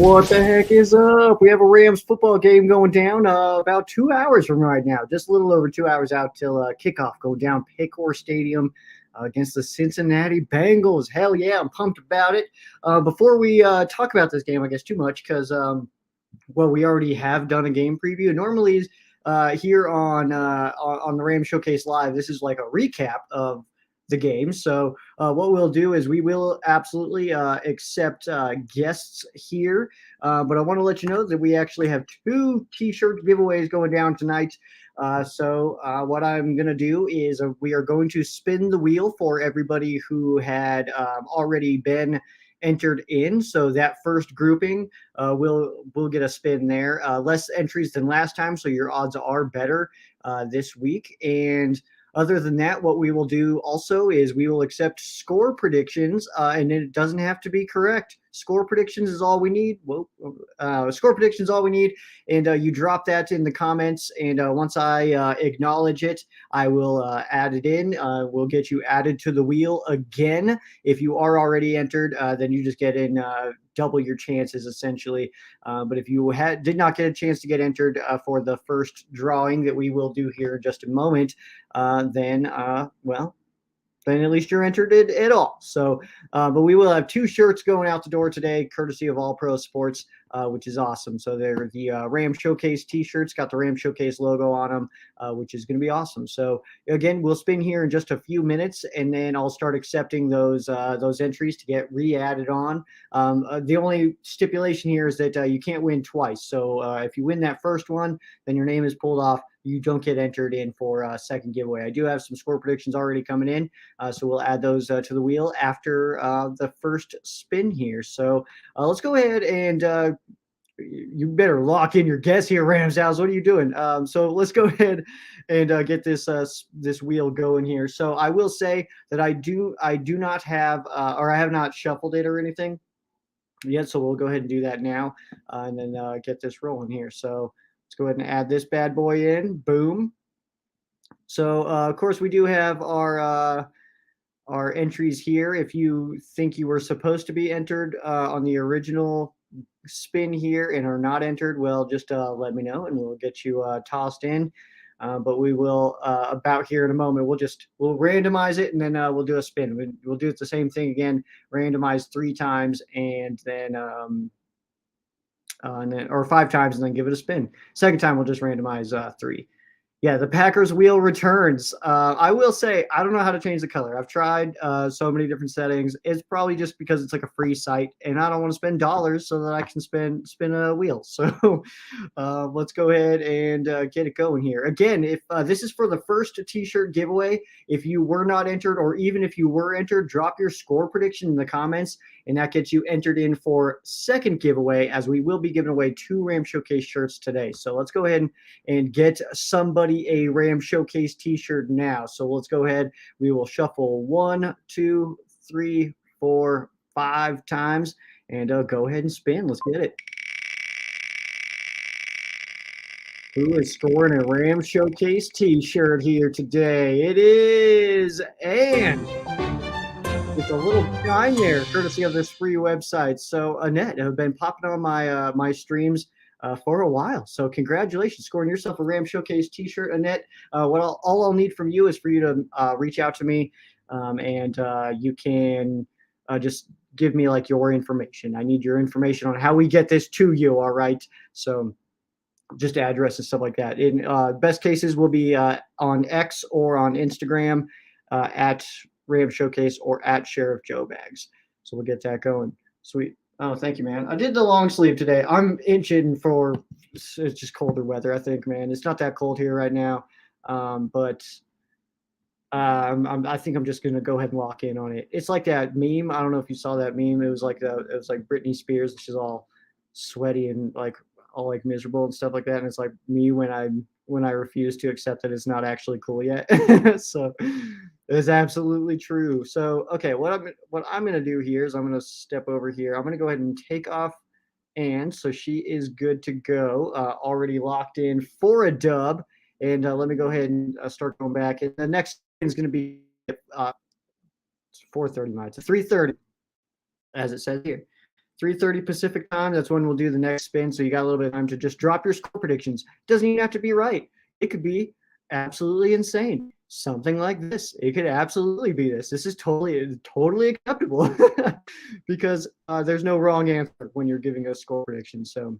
What the heck is up? We have a Rams football game going down about 2 hours from right now. Just a little over 2 hours out till kickoff. Go down Paycor Stadium against the Cincinnati Bengals. Hell yeah, I'm pumped about it. Before we talk about this game, I guess too much because well, we already have done a game preview. Normally, here on the Rams Showcase Live, this is like a recap of the game. So what we'll do is we will absolutely accept guests here. But I want to let you know that we actually have two T-shirt giveaways going down tonight. So what I'm going to do is we are going to spin the wheel for everybody who had already been entered in. So that first grouping we'll get a spin there. Less entries than last time, so your odds are better this week. And other than that, what we will do also is we will accept score predictions, and it doesn't have to be correct. Score predictions is all we need. Score predictions is all we need, and you drop that in the comments. And once I acknowledge it, I will add it in. We'll get you added to the wheel again. If you are already entered, then you just get in double your chances essentially. But if you did not get a chance to get entered for the first drawing that we will do here in just a moment, then at least you're entered at all. So, but we will have two shirts going out the door today, courtesy of All Pro Sports, which is awesome. So they're the Ram Showcase T-shirts, got the Ram Showcase logo on them, which is going to be awesome. So again, we'll spin here in just a few minutes, and then I'll start accepting those entries to get re-added on. The only stipulation here is that you can't win twice. So if you win that first one, then your name is pulled off. You don't get entered in for a second giveaway. I do have some score predictions already coming in, so we'll add those to the wheel after the first spin here. So let's go ahead and you better lock in your guess here, Rams House. What are you doing? So let's go ahead and get this wheel going here. So I will say that I do not have or I have not shuffled it or anything yet. So we'll go ahead and do that now, and then get this rolling here. So let's go ahead and add this bad boy in. Boom. So of course we do have our entries here. If you think you were supposed to be entered on the original spin here and are not entered, well, just let me know and we'll get you tossed in. But we will about here in a moment. We'll randomize it and then we'll do a spin. We'll do it the same thing again. Randomize 3 times and then or 5 times and then give it a spin. Second time we'll just randomize 3. Yeah, the Packers wheel returns. I will say, I don't know how to change the color. I've tried so many different settings. It's probably just because it's like a free site, and I don't want to spend dollars so that I can spin a wheel. So let's go ahead and get it going here. Again, if this is for the first T-shirt giveaway, if you were not entered, or even if you were entered, drop your score prediction in the comments, and that gets you entered in for second giveaway, as we will be giving away 2 Ram Showcase shirts today. So let's go ahead and get somebody a Ram Showcase T-shirt now. So let's go ahead. We will shuffle 1, 2, 3, 4, 5 times, and go ahead and spin. Let's get it. Who is scoring a Ram Showcase T-shirt here today? It is Ange. It's a little shine there, courtesy of this free website. So Annette have been popping on my my streams for a while. So congratulations, scoring yourself a Ram Showcase T-shirt, Annette. All I'll need from you is for you to reach out to me, and you can just give me like your information. I need your information on how we get this to you. All right. So just address and stuff like that. In best cases, will be on X or on Instagram at Ram Showcase or at Sheriff Joe Bags. So we'll get that going. Sweet. Oh, thank you, man. I did the long sleeve today. I'm itching for it's just colder weather, I think, man. It's not that cold here right now, but I think I'm just gonna go ahead and lock in on it. It's like that meme. I don't know if you saw that meme. It was like Britney Spears. She's all sweaty and like all like miserable and stuff like that. And it's like me when I refuse to accept that it's not actually cool yet. So it's absolutely true. So okay, what I'm gonna do here is I'm gonna step over here. I'm gonna go ahead and take off, and so she is good to go. Already locked in for a dub. And let me go ahead and start going back. And the next is going to be 4:30 my time, 3:30, as it says here. 3:30 Pacific time. That's when we'll do the next spin. So you got a little bit of time to just drop your score predictions. Doesn't even have to be right. It could be absolutely insane. Something like this. It could absolutely be this. This is totally acceptable because there's no wrong answer when you're giving a score prediction. So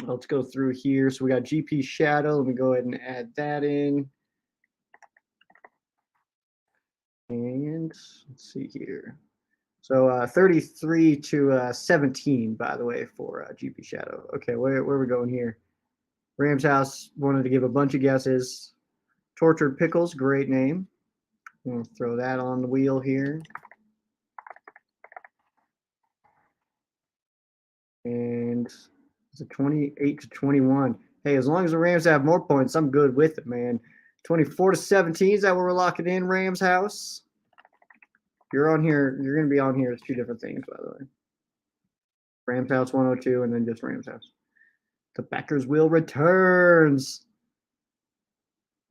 let's go through here. So we got GP Shadow. Let me go ahead and add that in. And let's see here. So 33 to 17, by the way, for GP Shadow. Okay, where are we going here? Rams House wanted to give a bunch of guesses. Tortured Pickles, great name. I'm going to throw that on the wheel here. And it's a 28 to 21. Hey, as long as the Rams have more points, I'm good with it, man. 24 to 17, is that where we're locking in, Rams House? You're on here. You're going to be on here. It's two different things, by the way. Rams House 102 and then just Rams House. The Becker's wheel returns.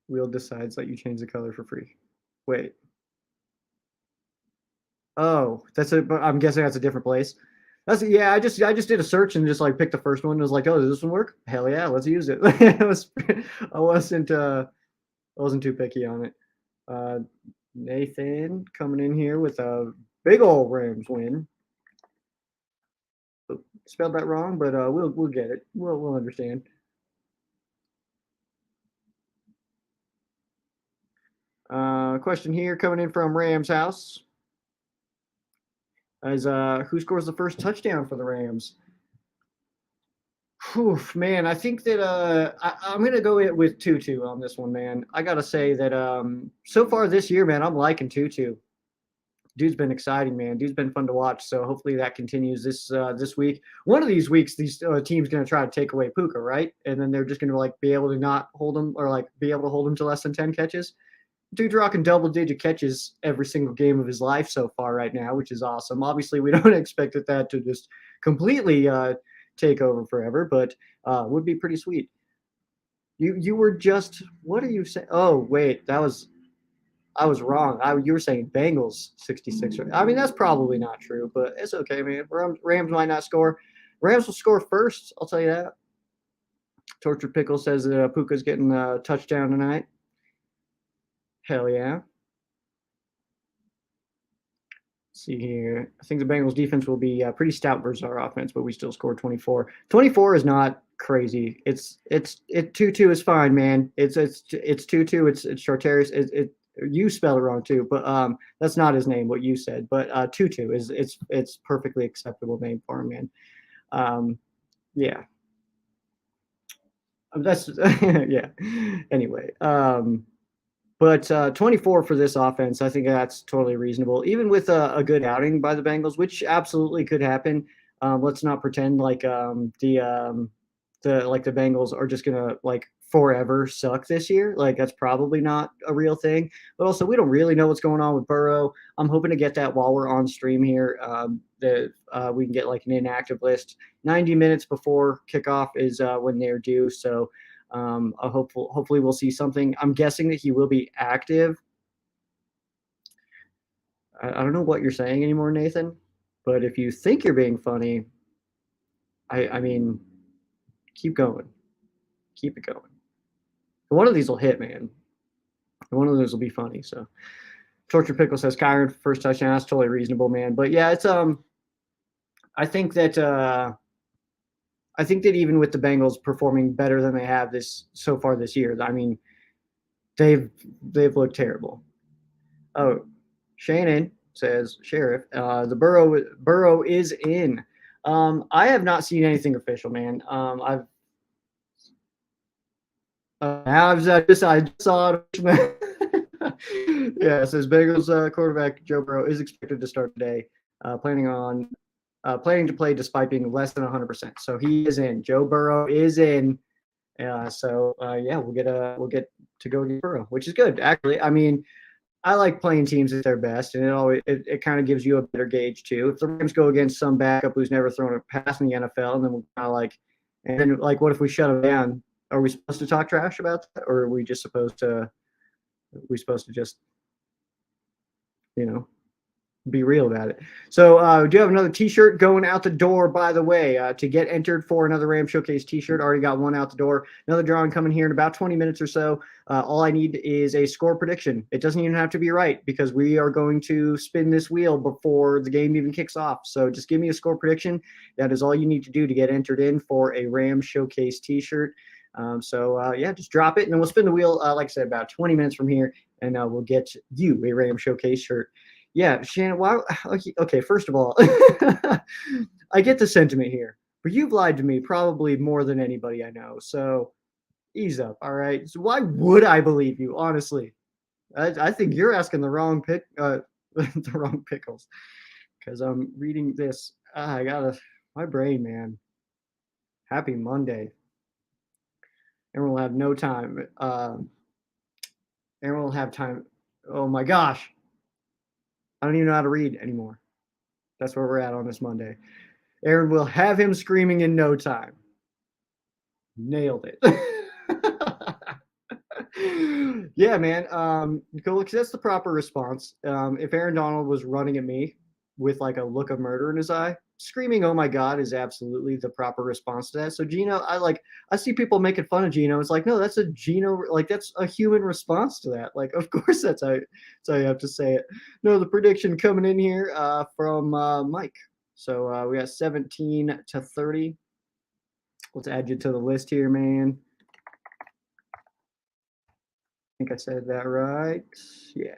Wheel decides that you change the color for free. Wait. Oh, that's it. I'm guessing that's a different place. I just did a search and just like picked the first one and was like, oh, does this one work? Hell yeah, let's use it. I wasn't too picky on it. Nathan coming in here with a big old Rams win. Spelled that wrong, but we'll get it. We'll understand. Question here coming in from Rams House is who scores the first touchdown for the Rams? Whew, man, I think that I'm going to go with Tutu on this one, man. I got to say that so far this year, man, I'm liking Tutu. Dude's been exciting, man. Dude's been fun to watch. So hopefully that continues this week. One of these weeks, these teams going to try to take away Puka, right? And then they're just going to like be able to not hold him or like be able to hold him to less than 10 catches. Dude's rocking double-digit catches every single game of his life so far right now, which is awesome. Obviously, we don't expect that to just completely take over forever, but would be pretty sweet. You were just what are you saying? Oh wait, I was wrong. You were saying Bengals 66. I mean that's probably not true, but it's okay, man. Rams might not score. Rams will score first. I'll tell you that. Tortured Pickle says that Puka's getting a touchdown tonight. Hell yeah. Let's see here. I think the Bengals defense will be pretty stout versus our offense, but we still scored 24. 24 is not crazy. It's 2-2 is fine, man. It's 2-2. It's Charteris. You spelled it wrong too, but that's not his name. What you said, but 2-2 is it's perfectly acceptable name for him, man. Yeah. That's yeah. Anyway. But 24 for this offense, I think that's totally reasonable. Even with a good outing by the Bengals, which absolutely could happen. Let's not pretend like the Bengals are just gonna like forever suck this year. Like that's probably not a real thing. But also, we don't really know what's going on with Burrow. I'm hoping to get that while we're on stream here. That we can get like an inactive list 90 minutes before kickoff is when they're due. So. Hopefully we'll see something. I'm guessing that he will be active. I don't know what you're saying anymore, Nathan, but if you think you're being funny, I mean, keep going. Keep it going. One of these will hit, man. One of those will be funny. So Torture Pickle says Kyron first touchdown. That's totally reasonable, man. But yeah, it's I think that even with the Bengals performing better than they have so far this year, I mean, they've looked terrible. Oh, Shannon says Sheriff, the Burrow is in. I have not seen anything official, man. I just saw it. Yeah, it says Bengals quarterback Joe Burrow is expected to start today, planning to play despite being less than 100%. So he is in. Joe Burrow is in. Yeah, we'll get to go to Burrow, which is good. Actually, I mean, I like playing teams at their best, and it kind of gives you a better gauge too. If the Rams go against some backup who's never thrown a pass in the NFL, and then we're kind of like, and then like, what if we shut them down? Are we supposed to talk trash about that, or are we just supposed to? Just, you know, Be real about it. So we do have another t-shirt going out the door, by the way. To get entered for another Ram Showcase t-shirt, already got one out the door. Another drawing coming here in about 20 minutes or so. All I need is a score prediction. It doesn't even have to be right because we are going to spin this wheel before the game even kicks off. So just give me a score prediction. That is all you need to do to get entered in for a Ram Showcase t-shirt. Yeah, just drop it and then we'll spin the wheel, like I said, about 20 minutes from here, and we'll get you a Ram Showcase shirt. Yeah, Shannon, why? Okay, first of all, I get the sentiment here, but you've lied to me probably more than anybody I know. So ease up, all right? So why would I believe you, honestly? I think you're asking the wrong the wrong pickles, because I'm reading this. I gotta, my brain, man. Happy Monday. Everyone will have no time. Everyone will have time. Oh my gosh. I don't even know how to read anymore. That's where we're at on this Monday. Aaron will have him screaming in no time. Nailed it. Yeah, man. Go look. That's the proper response. If Aaron Donald was running at me with like a look of murder in his eye, screaming "Oh my God" is absolutely the proper response to that. So Gino, I see people making fun of Gino. It's like, no, that's a Gino, like that's a human response to that. Like, of course that's how you have to say it. No, the prediction coming in here from Mike. So we got 17-30. Let's add you to the list here, man. I think I said that right. Yeah.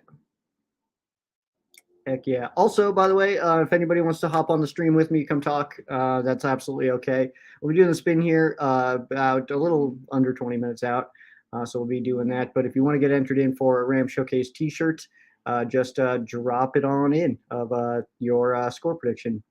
Heck yeah. Also, by the way, if anybody wants to hop on the stream with me, come talk. That's absolutely okay. We'll be doing the spin here about a little under 20 minutes out. So we'll be doing that. But if you want to get entered in for a Ram Showcase t-shirt, just drop it on in of your score prediction.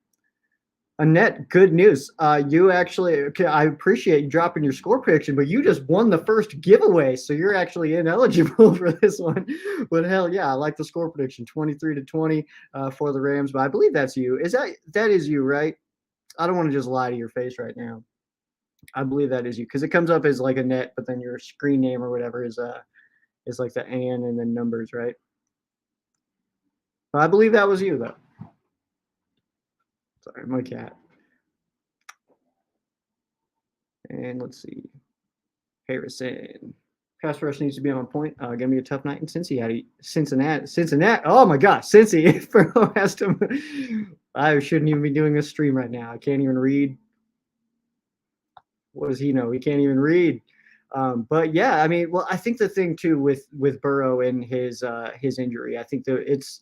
Annette, good news. You actually, okay, I appreciate you dropping your score prediction, but you just won the first giveaway, so you're actually ineligible for this one. But hell yeah, I like the score prediction, 23-20 for the Rams. But I believe that's you. That is you, right? I don't want to just lie to your face right now. I believe that is you because it comes up as like Annette, but then your screen name or whatever is like the Ann and then numbers, right? But I believe that was you though. Sorry, my cat. And let's see. Harrison. Pass rush needs to be on point. Gonna be a tough night in Cincinnati. Oh my gosh, Cincy. Has to. I shouldn't even be doing this stream right now. I can't even read. What does he know? He can't even read. But yeah, I mean, well, I think the thing too with Burrow and his injury, I think that it's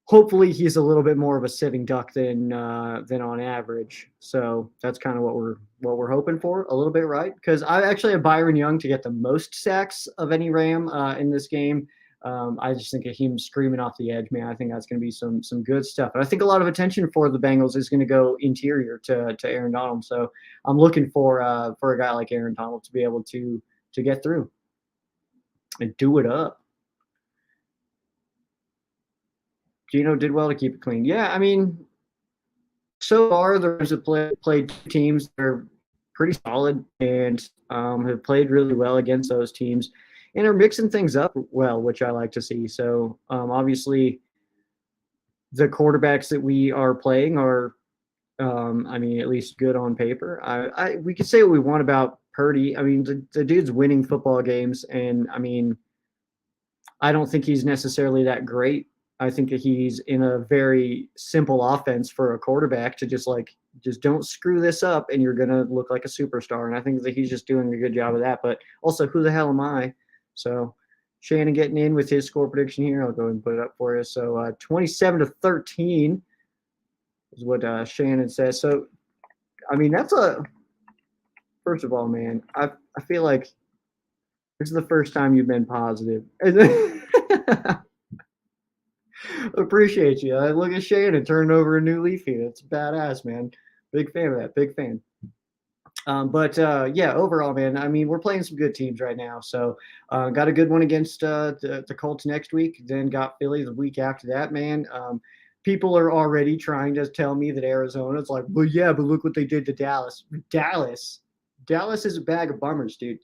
hopefully he's a little bit more of a sitting duck than on average. So that's kind of what we're hoping for a little bit, right? Because I actually have Byron Young to get the most sacks of any Ram in this game. I just think of him screaming off the edge, man. I think that's going to be some good stuff. And I think a lot of attention for the Bengals is going to go interior to Aaron Donald. So I'm looking for a guy like Aaron Donald to be able to get through and do it up. Gino did well to keep it clean. Yeah, I mean, so far the Rams have played teams that are pretty solid and have played really well against those teams and are mixing things up well, which I like to see. So obviously the quarterbacks that we are playing are, I mean, at least good on paper. We could say what we want about Purdy. I mean, the dude's winning football games, and I mean, I don't think he's necessarily that great. I think that he's in a very simple offense for a quarterback to just don't screw this up and you're going to look like a superstar. And I think that he's just doing a good job of that. But also, who the hell am I? So Shannon getting in with his score prediction here. I'll go ahead and put it up for you. So 27-13 is what Shannon says. So, I mean, first of all, man, I feel like this is the first time you've been positive. Appreciate you. I look at Shannon turning over a new leaf here. It's badass, man. Big fan of that. Big fan. Yeah, overall, man, I mean, we're playing some good teams right now. So got a good one against the Colts next week, then got Philly the week after that, man. People are already trying to tell me that Arizona's like, well, yeah, but look what they did to Dallas. Dallas is a bag of bummers, dude.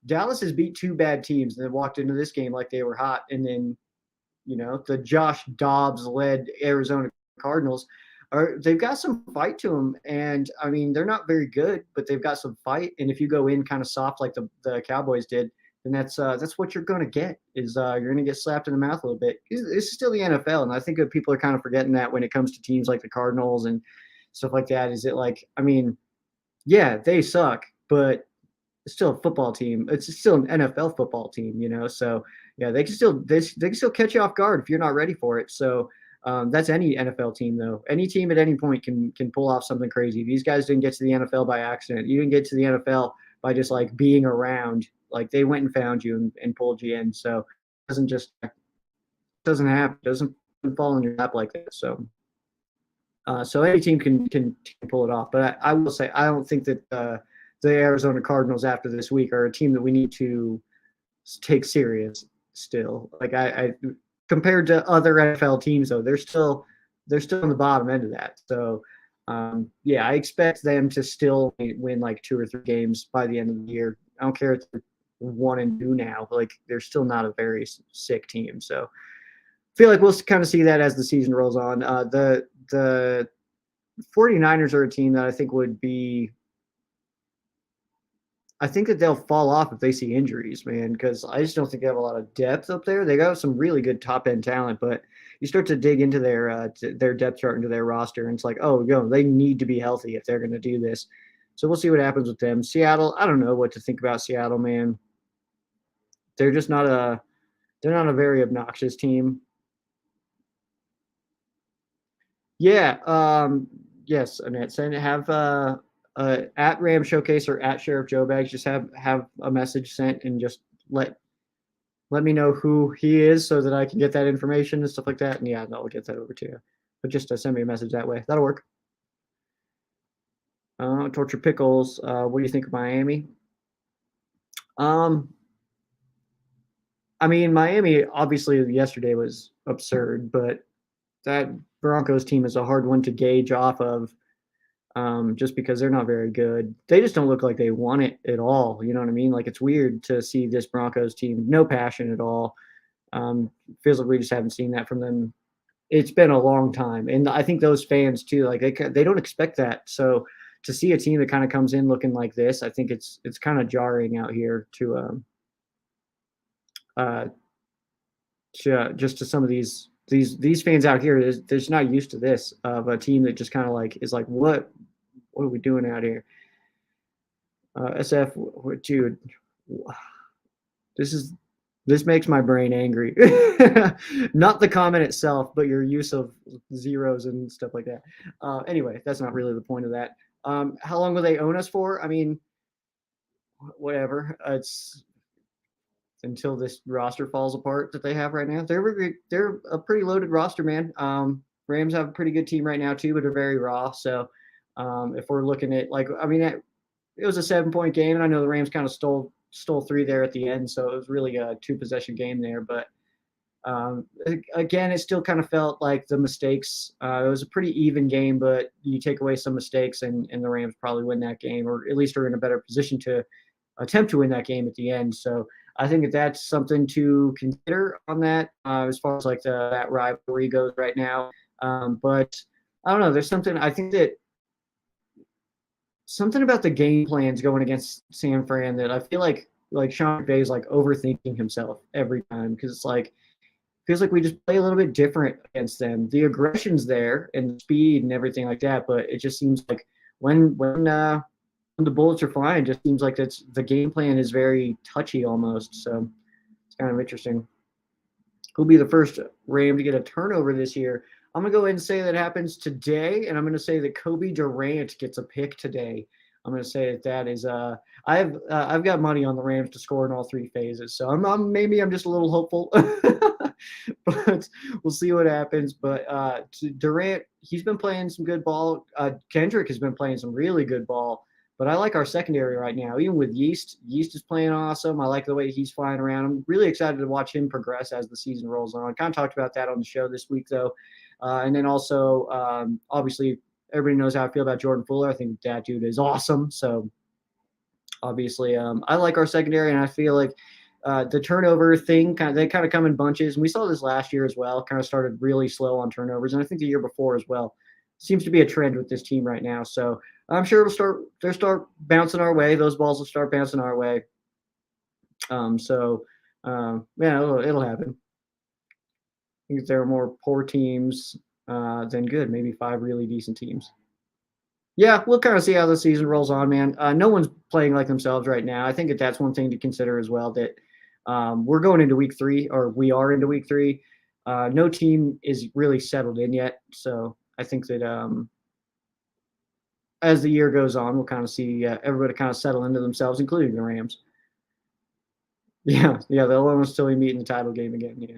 Dallas has beat two bad teams and then walked into this game like they were hot and then the Josh Dobbs led Arizona Cardinals they've got some fight to them. And I mean, they're not very good, but they've got some fight. And if you go in kind of soft like the Cowboys did, then that's what you're going to get is you're going to get slapped in the mouth a little bit. This is still the NFL. And I think that people are kind of forgetting that when it comes to teams like the Cardinals and stuff like that. Is it like, I mean, yeah, they suck, but it's still a football team. It's still an NFL football team, So yeah, they can still catch you off guard if you're not ready for it. So that's any NFL team though. Any team at any point can pull off something crazy. These guys didn't get to the NFL by accident. You didn't get to the NFL by just like being around. Like they went and found you and pulled you in. So it doesn't happen. It doesn't fall in your lap like that. So any team can pull it off. But I will say I don't think that the Arizona Cardinals after this week are a team that we need to take serious still. Like I compared to other NFL teams though, they're still on the bottom end of that. So yeah, I expect them to still win like 2 or 3 games by the end of the year. I don't care if they're 1-2 now, but like they're still not a very sick team. So I feel like we'll kind of see that as the season rolls on. The 49ers are a team that I think I think that they'll fall off if they see injuries, man, because I just don't think they have a lot of depth up there. They got some really good top-end talent, but you start to dig into their depth chart, into their roster, and it's like, oh, they need to be healthy if they're going to do this. So we'll see what happens with them. Seattle, I don't know what to think about Seattle, man. They're just not a very obnoxious team. Yeah. Yes, Annette. Have at Ram Showcase or at Sheriff Joe Bags, just have a message sent and just let me know who he is so that I can get that information and stuff like that. And yeah, I'll get that over to you. But just send me a message that way. That'll work. Torture Pickles. What do you think of Miami? I mean, Miami obviously yesterday was absurd, but that Broncos team is a hard one to gauge off of. Just because they're not very good. They just don't look like they want it at all. You know what I mean? Like it's weird to see this Broncos team, no passion at all. Feels like we just haven't seen that from them. It's been a long time. And I think those fans too, like they don't expect that. So to see a team that kind of comes in looking like this, I think it's kind of jarring out here to just to some of these fans out here. They're just not used to this of a team that just kind of like is like, what are we doing out here? SF, dude, this makes my brain angry. Not the comment itself, but your use of zeros and stuff like that. Anyway, that's not really the point of that. How long will they own us for? I mean, whatever. It's until this roster falls apart that they have right now. They're a pretty loaded roster, man. Rams have a pretty good team right now too, but they're very raw. So if we're looking at it was a 7-point game, and I know the Rams kind of stole 3 there at the end, so it was really a 2-possession game there. But again, it still kind of felt like the mistakes. It was a pretty even game, but you take away some mistakes, and the Rams probably win that game, or at least are in a better position to attempt to win that game at the end. So I think that's something to consider on that as far as like that rivalry goes right now. But I don't know. There's something I think that something about the game plans going against San Fran that I feel like Sean McVay is like overthinking himself every time because it's like feels like we just play a little bit different against them. The aggression's there and the speed and everything like that, but it just seems like when the bullets are flying, it just seems like the game plan is very touchy almost. So it's kind of interesting. Who'll be the first Ram to get a turnover this year? I'm going to go ahead and say that happens today, and I'm going to say that Kobe Durant gets a pick today. I'm going to say that is I've got money on the Rams to score in all 3 phases. So maybe I'm just a little hopeful. But we'll see what happens. But Durant, he's been playing some good ball. Kendrick has been playing some really good ball. But I like our secondary right now, even with Yeast. Yeast is playing awesome. I like the way he's flying around. I'm really excited to watch him progress as the season rolls on. I kind of talked about that on the show this week, though. And then also, obviously, everybody knows how I feel about Jordan Fuller. I think that dude is awesome. So, obviously, I like our secondary, and I feel like The turnover thing, they kind of come in bunches. And we saw this last year as well, kind of started really slow on turnovers. And I think the year before as well. Seems to be a trend with this team right now. So I'm sure they'll start bouncing our way. Those balls will start bouncing our way. Yeah, it'll happen. I think there are more poor teams than good, maybe 5 really decent teams. Yeah, we'll kind of see how the season rolls on, man. No one's playing like themselves right now. I think that's one thing to consider as well, that we're going into week 3, or we are into week 3. No team is really settled in yet. So I think that as the year goes on, we'll kind of see everybody kind of settle into themselves, including the Rams. Yeah, they'll almost still be meeting the title game again. Yeah.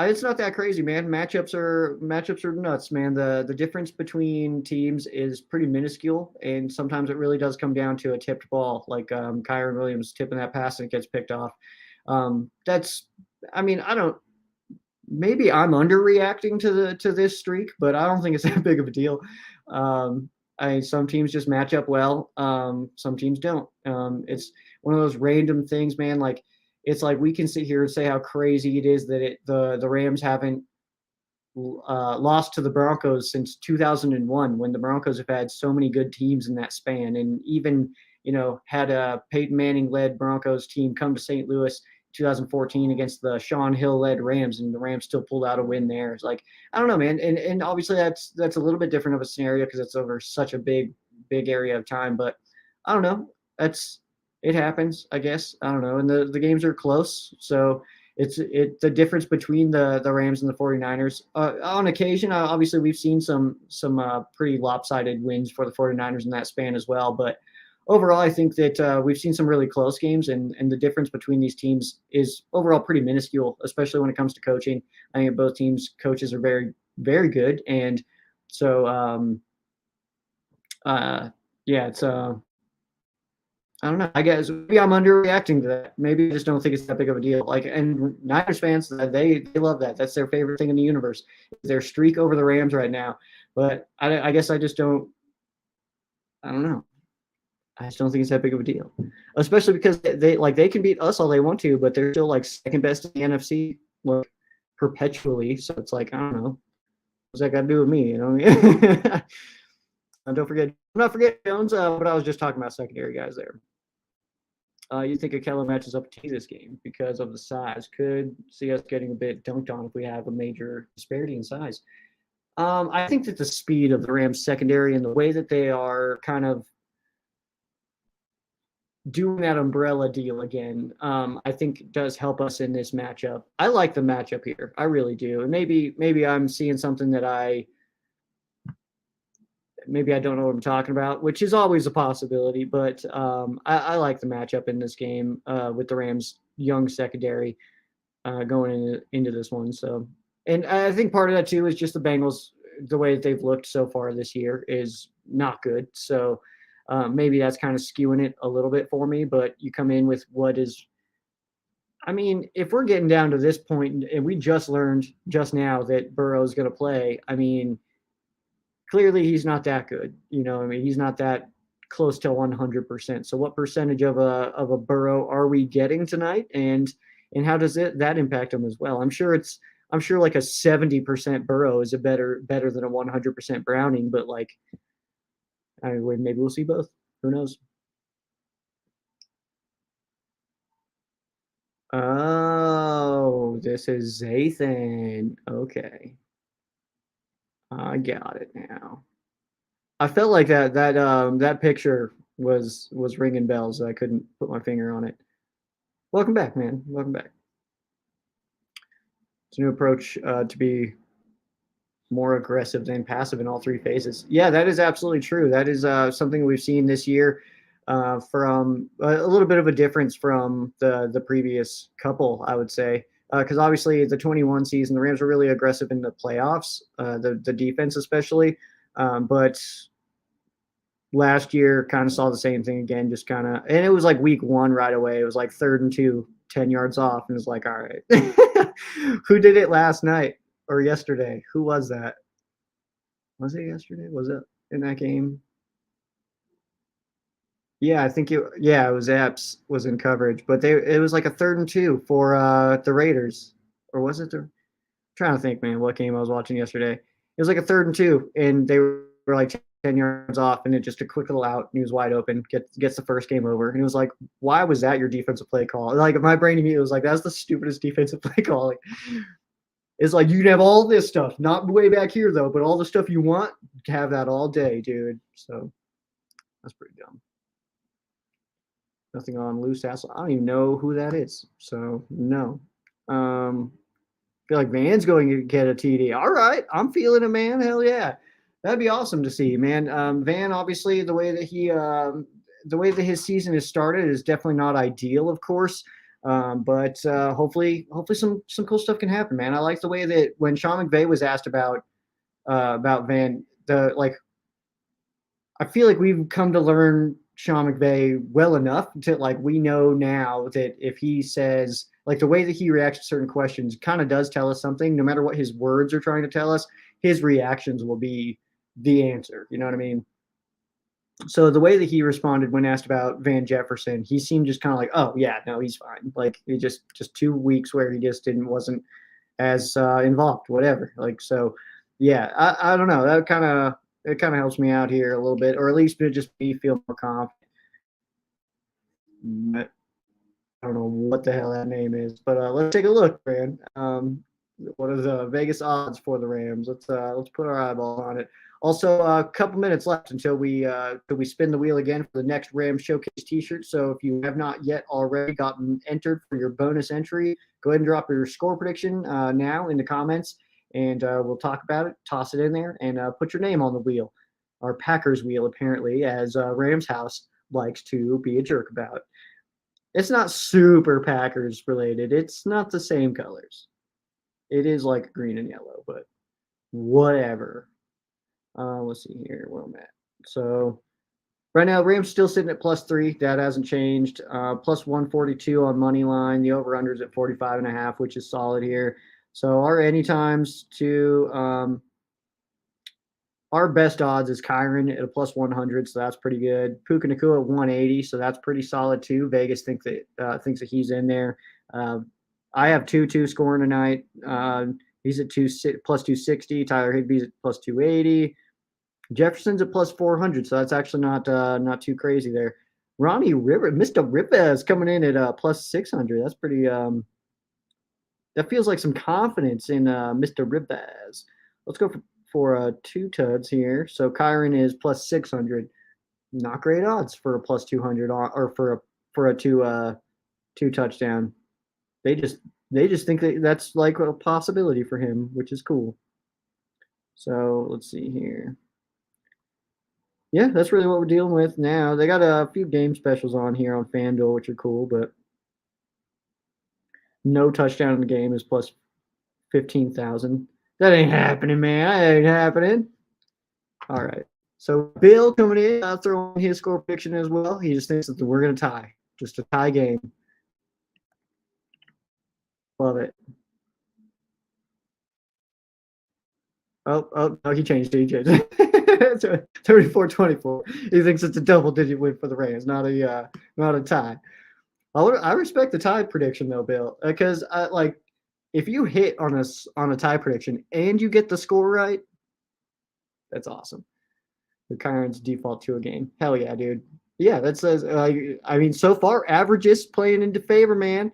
It's not that crazy, man. Matchups are nuts, man. The difference between teams is pretty minuscule, and sometimes it really does come down to a tipped ball, like Kyron Williams tipping that pass and it gets picked off. I mean, I don't. Maybe I'm underreacting to this streak, but I don't think it's that big of a deal. Some teams just match up well. Some teams don't. It's one of those random things, man. Like, it's like we can sit here and say how crazy it is that the Rams haven't lost to the Broncos since 2001, when the Broncos have had so many good teams in that span, and even had a Peyton Manning led Broncos team come to St. Louis 2014 against the Sean Hill led Rams, and the Rams still pulled out a win there. It's like, I don't know, man. And obviously that's a little bit different of a scenario because it's over such a big area of time. But I don't know. It happens, I guess. I don't know. And the games are close. So it's the difference between the Rams and the 49ers. On occasion, obviously we've seen some pretty lopsided wins for the 49ers in that span as well. But overall, I think that we've seen some really close games, and the difference between these teams is overall pretty minuscule, especially when it comes to coaching. I think both teams' coaches are very, very good. And so, yeah, it's I don't know. I guess maybe I'm underreacting to that. Maybe I just don't think it's that big of a deal. Like, and Niners fans, they love that. That's their favorite thing in the universe. Their streak over the Rams right now. But I guess I just don't. I don't know. I just don't think it's that big of a deal, especially because they can beat us all they want to, but they're still like second best in the NFC, like, perpetually. So it's like, I don't know, what's that got to do with me? And don't forget, I'm not forgetting Jones, but I was just talking about secondary guys there. You think Akella matches up to this game because of the size? Could see us getting a bit dunked on if we have a major disparity in size. I think that the speed of the Rams secondary and the way that they are kind of doing that umbrella deal again, I think does help us in this matchup. I like the matchup here. I really do. And maybe I'm seeing something that maybe I don't know what I'm talking about, which is always a possibility. But I like the matchup in this game with the Rams' young secondary going into this one. So, and I think part of that too is just the Bengals, the way that they've looked so far this year is not good. So maybe that's kind of skewing it a little bit for me. But you come in with I mean, if we're getting down to this point, and we just learned just now that Burrow is going to play, I mean, clearly he's not that good. I mean, he's not that close to 100%. So what percentage of a Burrow are we getting tonight? And how does that impact him as well? I'm sure like a 70% Burrow is better than a 100% Browning, but like, I mean, maybe we'll see both. Who knows? Oh, this is Zathan. Okay. I got it now. I felt like that picture was ringing bells. I couldn't put my finger on it. Welcome back, man. Welcome back. It's a new approach to be more aggressive than passive in all 3 phases. Yeah, that is absolutely true. That is something we've seen this year from a little bit of a difference from the previous couple, I would say. Because obviously the 21 season, the Rams were really aggressive in the playoffs, the defense especially. But last year kind of saw the same thing again, just kind of, and it was like week 1 right away. It was like 3rd and 2, 10 yards off. And it was like, all right, who did it last night or yesterday? Who was that? Was it yesterday? Was it in that game? Yeah, I think it was Epps was in coverage, but it was like a 3rd and 2 for the Raiders. Or was it the trying to think, man, what game I was watching yesterday. It was like a 3rd and 2 and they were like 10 yards off and it just a quick little out and he was wide open, gets the first game over. And it was like, why was that your defensive play call? Like my brain immediately was like, that's the stupidest defensive play call. Like, it's like you can have all this stuff, not way back here though, but all the stuff you want, have that all day, dude. So that's pretty dumb. Nothing on loose tassel. I don't even know who that is. So no. Feel like Van's going to get a TD. All right, I'm feeling it, man. Hell yeah, that'd be awesome to see, man. Van, obviously, the way that his season has started is definitely not ideal, of course. But hopefully, some cool stuff can happen, man. I like the way that when Sean McVay was asked about Van, the like I feel like we've come to learn Sean McVay well enough to like we know now that if he says like the way that he reacts to certain questions kind of does tell us something, no matter what his words are trying to tell us, his reactions will be the answer. You know what I mean? So the way that he responded when asked about Van Jefferson, he seemed just kind of like, oh yeah, no, he's fine. Like he just 2 weeks where he just didn't wasn't as involved, whatever. Like so, yeah, I don't know. That kind of helps me out here a little bit, or at least it just me feel more confident. I don't know what the hell that name is, but let's take a look, man. What are the Vegas odds for the Rams? Let's put our eyeball on it. Also, a couple minutes left until we spin the wheel again for the next Rams Showcase T-shirt. So if you have not yet already gotten entered for your bonus entry, go ahead and drop your score prediction now in the comments, and we'll talk about it. Toss it in there and put your name on the wheel, our Packers wheel, apparently, as Rams House likes to be a jerk about. It's not super Packers related. It's not the same colors. It is like green and yellow, but whatever. Let's see here where I'm at. So right now, Rams still sitting at +3. That hasn't changed. Plus 142 on money line. The over under is at 45.5, which is solid here. So our anytimes to our best odds is Kyron at a plus 100, so that's pretty good. Puka Nakua at 180, so that's pretty solid too. Vegas thinks that he's in there. Uh, I have 2-2 scoring tonight. He's at plus 260. Tyler Higbee's at plus 280. Jefferson's at plus 400, so that's actually not too crazy there. Ronnie River, Mr. Rivas coming in at plus 600. That's pretty. That feels like some confidence in Mr. Ribaz. Let's go for 2 tuds here. So Kyron is plus 600. Not great odds for a plus 200 or for a two touchdown. They just think that that's like a possibility for him, which is cool. So let's see here. Yeah, that's really what we're dealing with now. They got a few game specials on here on FanDuel, which are cool, but no touchdown in the game is plus 15,000. That ain't happening, man. That ain't happening. All right. So Bill coming in, throwing his score prediction as well. He just thinks that we're going to tie. Just a tie game. Love it. Oh, no, he changed it. He changed it. 34-24. He thinks it's a double-digit win for the Rams, not a tie. I respect the tie prediction though, Bill, because like if you hit on a tie prediction and you get the score right, that's awesome. The Kyron's default to a game. Hell yeah, dude. Yeah, that says. I mean, so far averages playing into favor, man.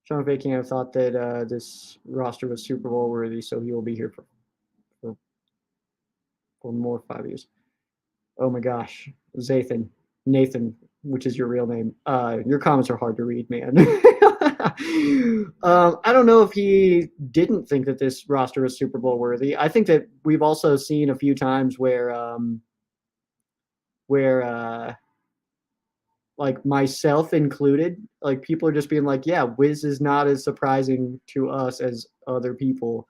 Sean McVay can't have thought that this roster was Super Bowl worthy, so he will be here for, for more 5 years. Oh my gosh, Nathan, which is your real name. Your comments are hard to read, man. I don't know if he didn't think that this roster was Super Bowl worthy. I think that we've also seen a few times where like myself included, like people are just being like, yeah, Wiz is not as surprising to us as other people.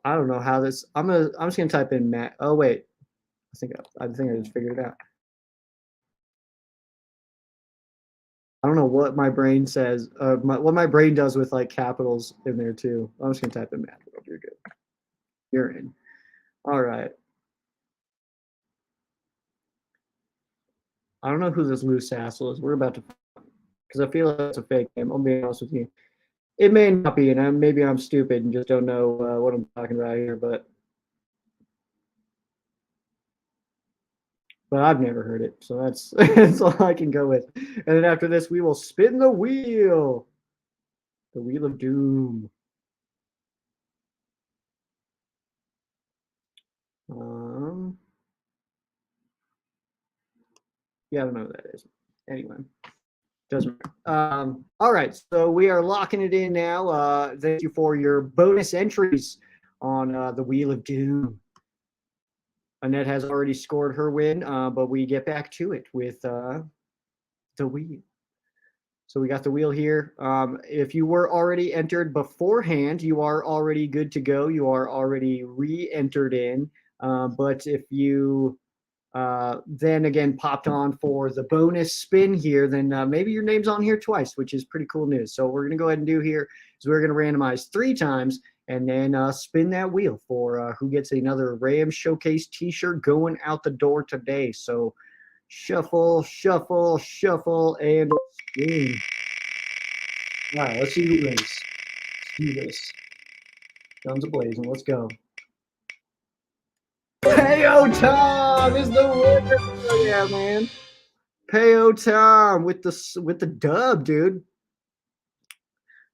I don't know how this. I'm just gonna type in Matt. Oh wait, I think I just figured it out. I don't know what my brain says. What my brain does with like capitals in there too. I'm just gonna type in Matt. You're good. You're in. All right. I don't know who this loose hassle is. We're about to, because I feel like it's a fake name. I'll be honest with you. It may not be, and maybe I'm stupid and just don't know what I'm talking about here, but I've never heard it, so that's all I can go with. And then after this, we will spin the wheel of doom. Yeah, I don't know who that is. Anyway, doesn't matter. All right, so we are locking it in now. Thank you for your bonus entries on the Wheel of Doom. Annette has already scored her win, but we get back to it with the wheel. So we got the wheel here. If you were already entered beforehand, you are already good to go. You are already re-entered in. But if you then again popped on for the bonus spin here, then maybe your name's on here twice, which is pretty cool news. So we're going to go ahead and do here is we're going to randomize 3 times and then spin that wheel for who gets another Rams Showcase t-shirt going out the door today. So shuffle, shuffle, shuffle, and spin. All right, let's see who wins. Let's do this. Guns a-blazing. Let's go. Payo Tom is the winner. Yeah, man. Payo Tom with the dub, dude.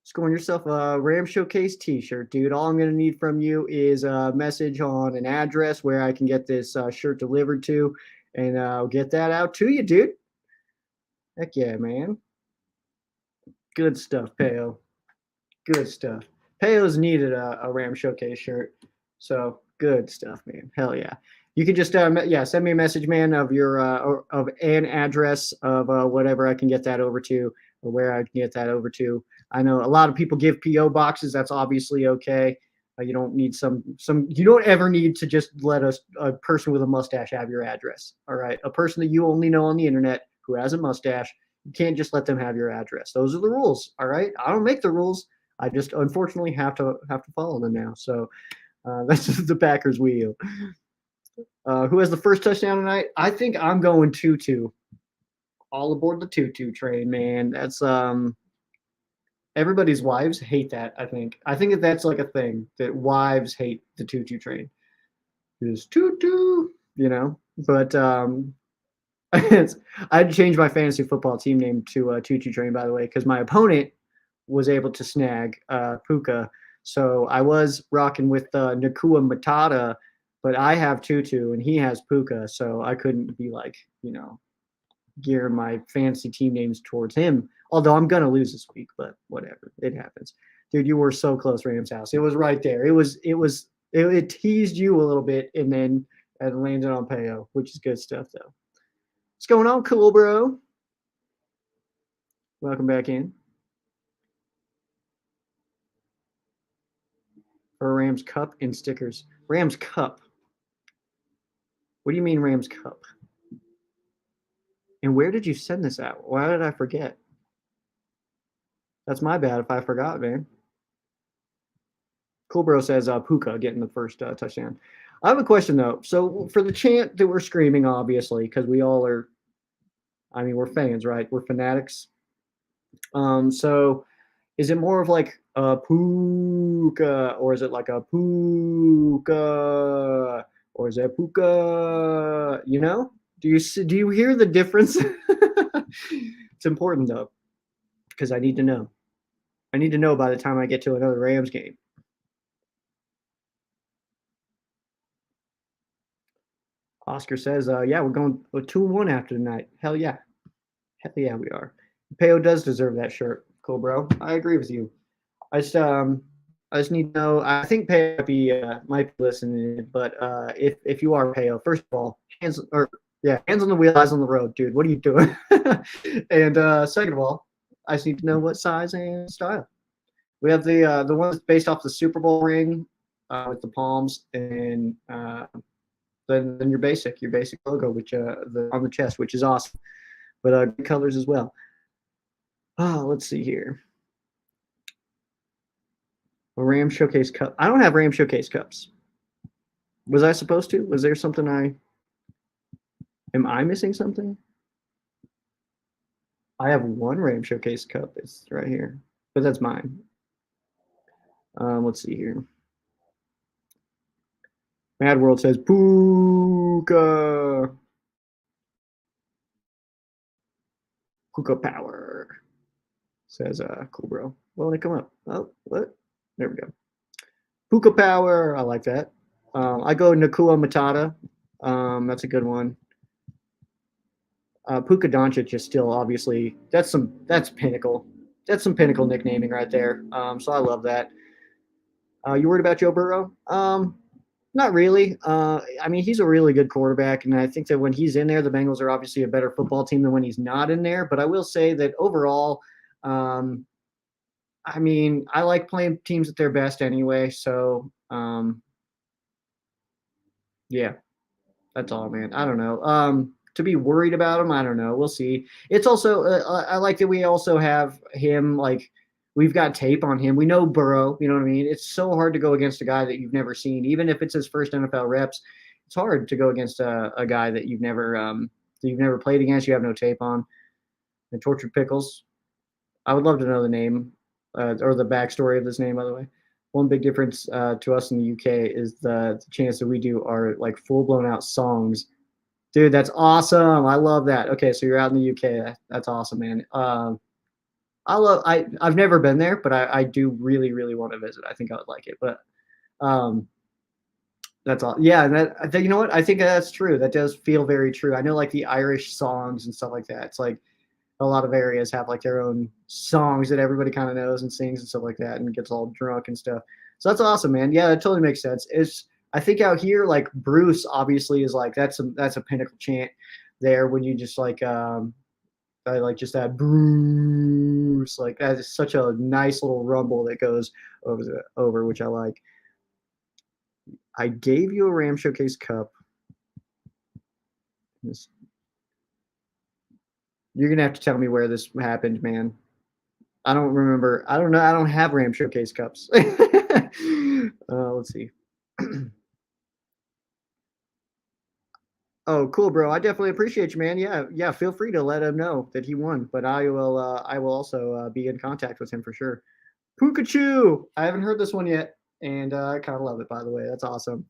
Scoring yourself a Ram Showcase t-shirt, dude. All I'm going to need from you is a message on an address where I can get this shirt delivered to, and I'll get that out to you, dude. Heck yeah, man. Good stuff, Payo. Good stuff. Payo's needed a Ram Showcase shirt, so good stuff, man. Hell yeah. You can just send me a message, man, of your of an address of whatever I can get that over to, or where I can get that over to. I know a lot of people give PO boxes. That's obviously okay. You don't need some. You don't ever need to just let a person with a mustache have your address. All right, a person that you only know on the internet who has a mustache, you can't just let them have your address. Those are the rules. All right, I don't make the rules. I just unfortunately have to follow them now. So that's just the Packers wheel. Who has the first touchdown tonight? I think I'm going 2-2. All aboard the 2-2 train, man. That's everybody's wives hate that. I think that that's like a thing that wives hate the 2-2 train. It's 2-2, you know. But I'd change my fantasy football team name to 2-2 train, by the way, because my opponent was able to snag Puka. So I was rocking with Nakua Matata, but I have Tutu and he has Puka. So I couldn't be like, gear my fantasy team names towards him. Although I'm going to lose this week, but whatever. It happens. Dude, you were so close, Rams house. It was right there. It teased you a little bit and then it landed on Payo, which is good stuff, though. What's going on, cool bro? Welcome back in. For Rams Cup and stickers. Rams Cup. What do you mean Rams Cup? And where did you send this out? Why did I forget? That's my bad if I forgot, man. Cool bro says Puka getting the first touchdown. I have a question, though. So for the chant that we're screaming, obviously, because we all are, we're fans, right? We're fanatics. So is it more of like a Puka, or is it like a Puka, or is it Puka? Do you hear the difference? It's important though, because I need to know. I need to know by the time I get to another Rams game. Oscar says, yeah, we're going 2-1 after tonight. Hell yeah. Hell yeah, we are. Payo does deserve that shirt. Cool, bro. I agree with you. I just need to know. I think Payo might be listening, but if you are Payo, first of all, hands on the wheel, eyes on the road, dude. What are you doing? And second of all, I just need to know what size and style. We have the ones based off the Super Bowl ring with the palms, and then your basic logo, which on the chest, which is awesome. But good colors as well. Oh, let's see here. A Ram Showcase Cup. I don't have Ram Showcase Cups. Was I supposed to? Was there something am I missing something? I have one Ram Showcase cup. It's right here, but that's mine. Let's see here. Mad World says Puka. Puka Power. Says cool bro. Well, they come up. Oh, what? There we go. Puka Power. I like that. I go Nakua Matata. That's a good one. Puka Doncic is still obviously that's pinnacle. That's some pinnacle nicknaming right there. So I love that. You worried about Joe Burrow? Not really. I mean, he's a really good quarterback, and I think that when he's in there, the Bengals are obviously a better football team than when he's not in there. But I will say that overall, um, I mean, I like playing teams at their best anyway. So yeah, that's all, man. I don't know. To be worried about him, I don't know. We'll see. It's also I like that we also have him like we've got tape on him. We know Burrow. You know what I mean? It's so hard to go against a guy that you've never seen, even if it's his first NFL reps. It's hard to go against a guy that you've never played against. You have no tape on. And Tortured Pickles. I would love to know the name or the backstory of this name. By the way, one big difference to us in the UK is the chance that we do our like full blown out songs. Dude, that's awesome. I love that. Okay, so you're out in the UK. That's awesome, man. I've never been there, but I do really, really want to visit. I think I would like it. But um that's all. Yeah, and that you know what? I think that's true. That does feel very true. I know like the Irish songs and stuff like that. It's like a lot of areas have like their own songs that everybody kind of knows and sings and stuff like that and gets all drunk and stuff. So that's awesome, man. Yeah, it totally makes sense. It's I think out here like Bruce obviously is like that's a pinnacle chant there when you just like I like just that Bruce like that is such a nice little rumble that goes over which I like. I gave you a Ram Showcase cup. You're gonna have to tell me where this happened, man. I don't remember. I don't know. I don't have Ram Showcase cups. Let's see. Oh, cool, bro. I definitely appreciate you, man. Yeah, yeah. Feel free to let him know that he won, but I will. I will also be in contact with him for sure. Pikachu. I haven't heard this one yet, and I kind of love it. By the way, that's awesome.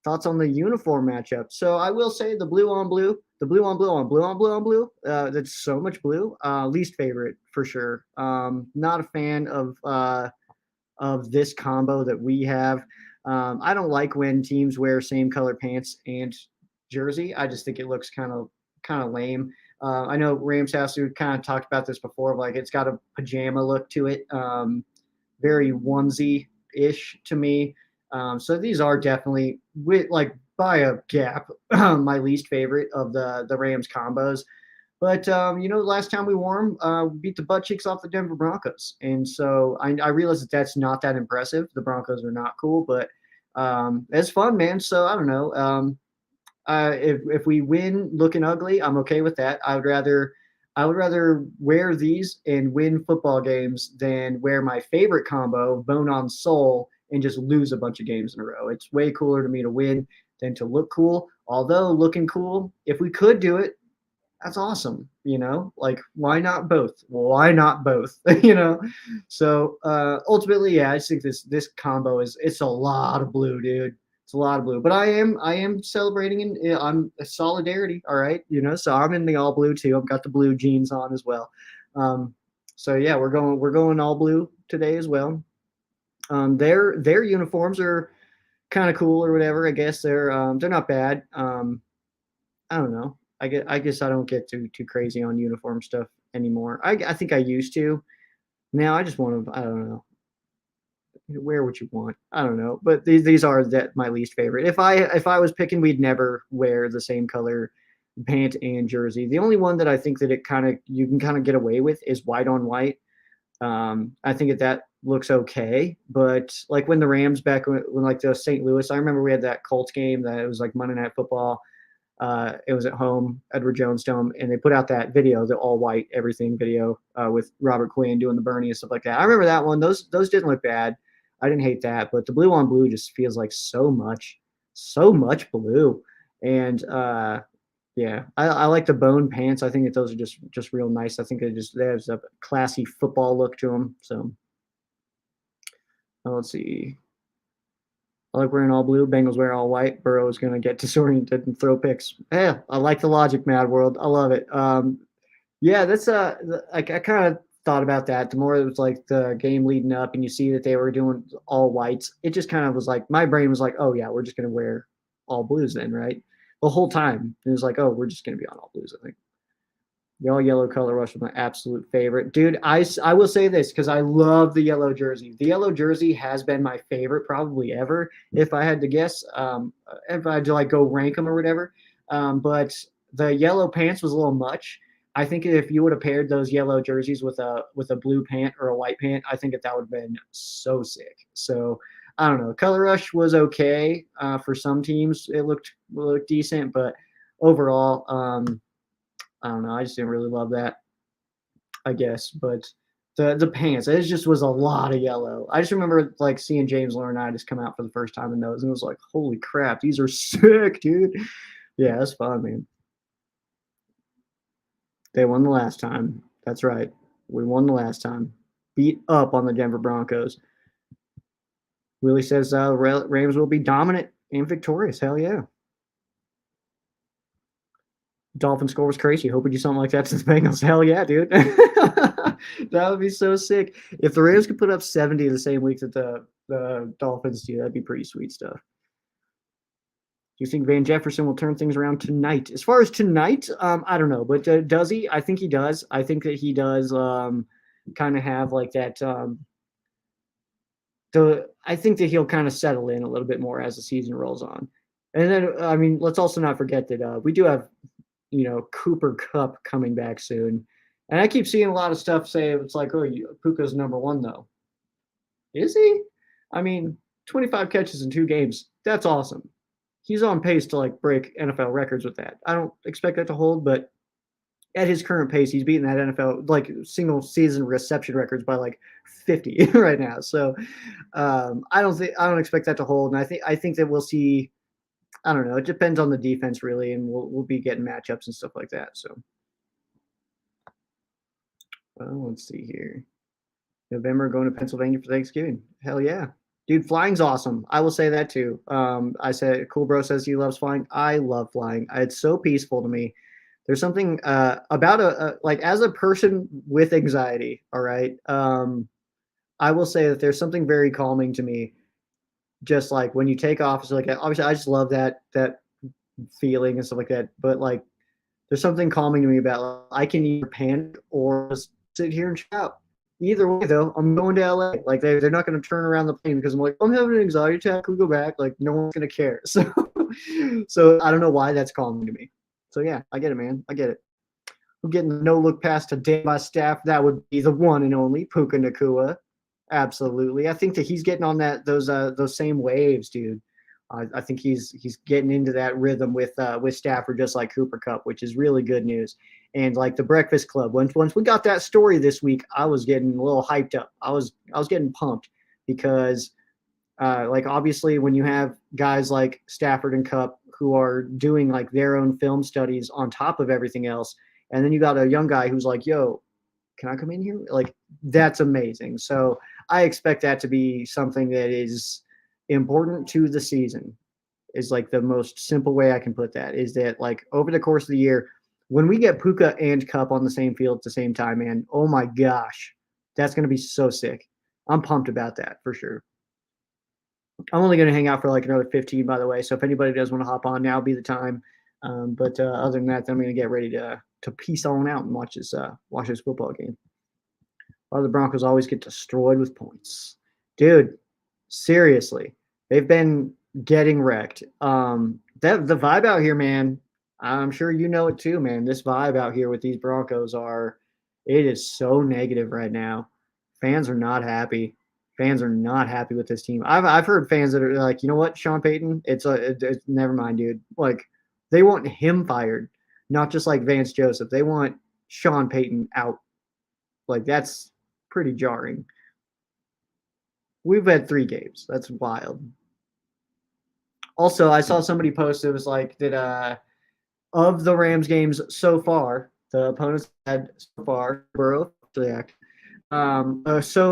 Thoughts on the uniform matchup? So I will say the blue on blue, the blue on blue on blue on blue on blue. That's so much blue. Least favorite for sure. Not a fan of this combo that we have. I don't like when teams wear same color pants and jersey. I just think it looks kind of lame. I know Rams has to kind of talked about this before. Like it's got a pajama look to it, very onesie ish to me. So these are definitely with like by a gap my least favorite of the Rams combos. But last time we wore them, we beat the butt cheeks off the Denver Broncos, and so I realize that that's not that impressive. The Broncos are not cool, but it's fun, man. So I don't know. If we win looking ugly, I'm okay with that. I would rather wear these and win football games than wear my favorite combo, bone on soul, and just lose a bunch of games in a row. It's way cooler to me to win than to look cool. Although looking cool, if we could do it, that's awesome. Like why not both? Why not both? So ultimately, yeah, I just think this combo it's a lot of blue, dude. It's a lot of blue. But I am celebrating and I'm a solidarity. All right, so I'm in the all blue too. I've got the blue jeans on as well. Um, so yeah, we're going all blue today as well. Their uniforms are kind of cool or whatever. I guess they're not bad. I don't know. I guess I don't get too crazy on uniform stuff anymore. I think I used to. Now I just want to. I don't know. Wear what you want. I don't know. But these are that my least favorite. If I was picking, we'd never wear the same color pant and jersey. The only one that I think that you can kind of get away with is white on white. I think that looks okay. But like when the Rams back when like the St. Louis, I remember we had that Colts game that it was like Monday Night Football. It was at home, Edward Jones Dome, and they put out that video, the all white everything video with Robert Quinn doing the Bernie and stuff like that. I remember that one. Those didn't look bad. I didn't hate that, but the blue on blue just feels like so much blue. And Yeah, I like the bone pants. I think that those are just real nice. I think they have a classy football look to them. So let's see. I like wearing all blue. Bengals wear all white. Burrow is going to get disoriented and throw picks. Yeah, I like the logic, Mad World. I love it. Yeah, that's like I kind of thought about that. The more it was like the game leading up, and you see that they were doing all whites, it just kind of was like my brain was like, oh yeah, we're just going to wear all blues then, right? The whole time it was like, oh, we're just going to be on all blues. I think. The all yellow color rush was my absolute favorite. Dude, I will say this because I love the yellow jersey. The yellow jersey has been my favorite probably ever, if I had to guess. If I had to like go rank them or whatever. But the yellow pants was a little much. I think if you would have paired those yellow jerseys with a blue pant or a white pant, I think that would have been so sick. So I don't know. Color rush was okay for some teams. It looked decent, but overall, I don't know. I just didn't really love that, I guess. But the pants, it just was a lot of yellow. I just remember like seeing James Laurinaitis come out for the first time in those, and it was like, holy crap, these are sick, dude. Yeah, that's fun, man. They won the last time. That's right. We won the last time. Beat up on the Denver Broncos. Willie says Rams will be dominant and victorious. Hell yeah. Dolphin score was crazy. Hope we do something like that to the Bengals. Hell yeah, dude. That would be so sick. If the Rams could put up 70 the same week that the Dolphins do, that'd be pretty sweet stuff. Do you think Van Jefferson will turn things around tonight? As far as tonight, I don't know, but does he? I think he does. I think that he does kind of have like that. I think that he'll kind of settle in a little bit more as the season rolls on. And then, I mean, let's also not forget that we do have Cooper Kupp coming back soon. And I keep seeing a lot of stuff say it's like, oh, Puka's number one, though. Is he? I mean, 25 catches in 2 games. That's awesome. He's on pace to like break NFL records with that. I don't expect that to hold, but at his current pace, he's beating that NFL like single season reception records by like 50 right now. So I don't expect that to hold. And I think that we'll see. I don't know. It depends on the defense really, and we'll be getting matchups and stuff like that. So let's see here. November going to Pennsylvania for Thanksgiving. Hell yeah. Dude, flying's awesome. I will say that too. I said, Cool Bro says he loves flying. I love flying. It's so peaceful to me. There's something about like as a person with anxiety, all right. I will say that there's something very calming to me. Just like when you take off, it's like obviously I just love that feeling and stuff like that. But like there's something calming to me about I can either panic or just sit here and shout. Either way, though, I'm going to LA. Like they're not going to turn around the plane because I'm like I'm having an anxiety attack. Can we go back? Like no one's going to care. So I don't know why that's calming to me. So yeah, I get it, man. I get it. I'm getting the no look pass to day by staff. That would be the one and only Puka Nakua. Absolutely. I think that he's getting on those same waves, dude. I think he's getting into that rhythm with Stafford, just like Cooper Kupp, which is really good news. And like the Breakfast Club, once we got that story this week, I was getting a little hyped up. I was getting pumped because like obviously when you have guys like Stafford and Kupp who are doing like their own film studies on top of everything else, and then you got a young guy who's like, "Yo, can I come in here?" Like that's amazing. So I expect that to be something that is important to the season. Is like the most simple way I can put that is that like over the course of the year, when we get Puka and Kupp on the same field at the same time, man, oh my gosh, that's gonna be so sick. I'm pumped about that for sure. I'm only going to hang out for like another 15, by the way. So if anybody does want to hop on, now be the time. But other than that, I'm going to get ready to peace on out and watch this football game. While the Broncos always get destroyed with points, dude. Seriously, they've been getting wrecked. The vibe out here, man. I'm sure you know it too, man. This vibe out here with these Broncos it is so negative right now. Fans are not happy. Fans are not happy with this team. I've heard fans that are like, you know what, Sean Payton, it's never mind, dude. Like they want him fired, not just like Vance Joseph. They want Sean Payton out. Like that's pretty jarring. We've had 3 games. That's wild. Also, I saw somebody post it was like that of the Rams games so far, the opponents had so far, Burrow, so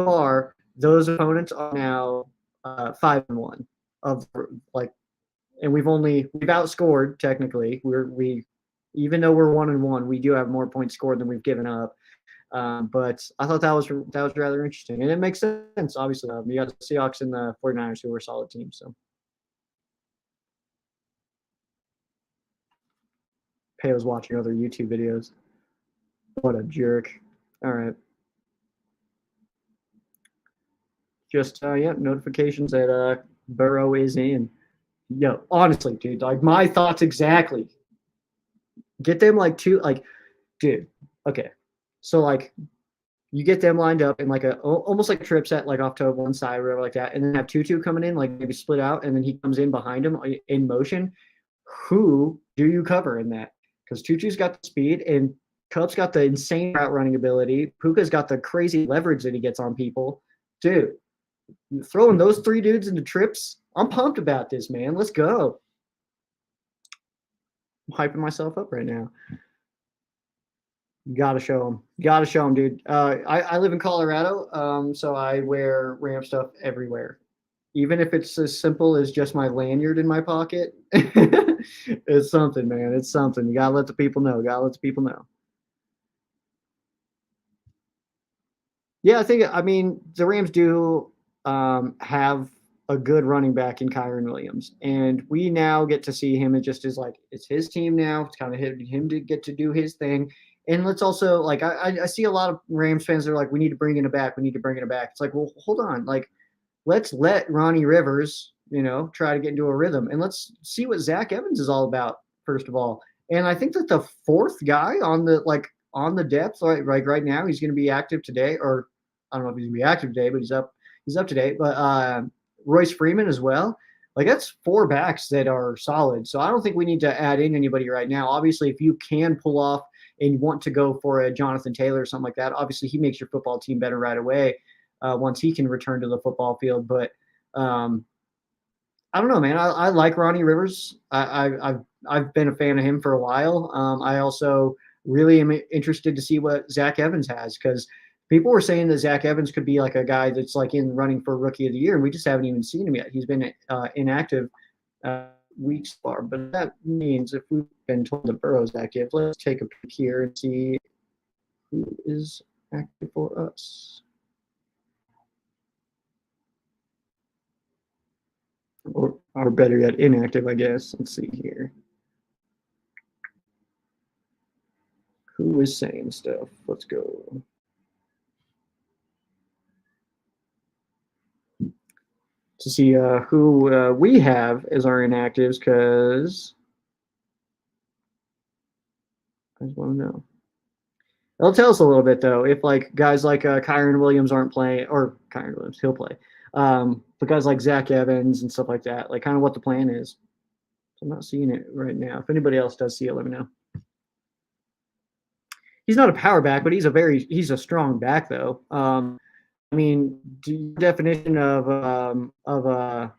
far, those opponents are now 5-1 of like, and we've outscored technically. We even though we're 1-1, we do have more points scored than we've given up. But I thought that was rather interesting, and it makes sense. Obviously, you got the Seahawks and the 49ers, who are solid teams. So Payo's watching other YouTube videos. What a jerk! All right, just yeah, notifications that Burrow is in. Yo, honestly, dude, like my thoughts exactly. Get them like dude. Okay, so like you get them lined up in like almost like a trip set, like off to one side or whatever like that, and then have Tutu coming in, like maybe split out, and then he comes in behind him in motion. Who do you cover in that? Because Tutu's got the speed, and Cub's got the insane route running ability. Puka's got the crazy leverage that he gets on people. Dude, throwing those three dudes into trips, I'm pumped about this, man. Let's go. I'm hyping myself up right now. Gotta show them, dude. I live in Colorado, so I wear Ram stuff everywhere, even if it's as simple as just my lanyard in my pocket. It's something, man. It's something. You gotta let the people know. Yeah, I mean, the Rams do have a good running back in Kyron Williams, and we now get to see him. It just is like it's his team now. It's kind of him to get to do his thing. And let's also like I see a lot of Rams fans that are like, we need to bring it back. We need to bring it back. It's like, well, hold on. Like, let's let Ronnie Rivers, try to get into a rhythm, and let's see what Zach Evans is all about first of all. And I think that the fourth guy on the depth, right now, he's going to be active today, or I don't know if he's going to be active today, but he's up today. But Royce Freeman as well. Like, that's four backs that are solid. So I don't think we need to add in anybody right now. Obviously, if you can pull off and want to go for a Jonathan Taylor or something like that, obviously he makes your football team better right away once he can return to the football field. But I don't know, man. I like Ronnie Rivers. I've been a fan of him for a while. I also really am interested to see what Zach Evans has, because people were saying that Zach Evans could be like a guy that's like in running for Rookie of the Year, and we just haven't even seen him yet. He's been inactive weeks far, but that means if we've been told that Burrow's active, let's take a peek here and see who is active for us. Or better yet, inactive, I guess. Let's see here. Who is saying stuff? Let's go. To see who we have as our inactives, because I just want to know. It'll tell us a little bit, though, if like guys like Kyron Williams aren't playing, or Kyron Williams, he'll play. But guys like Zach Evans and stuff like that, like kind of what the plan is. So I'm not seeing it right now. If anybody else does see it, let me know. He's not a power back, but he's a strong back, though. I mean, definition of a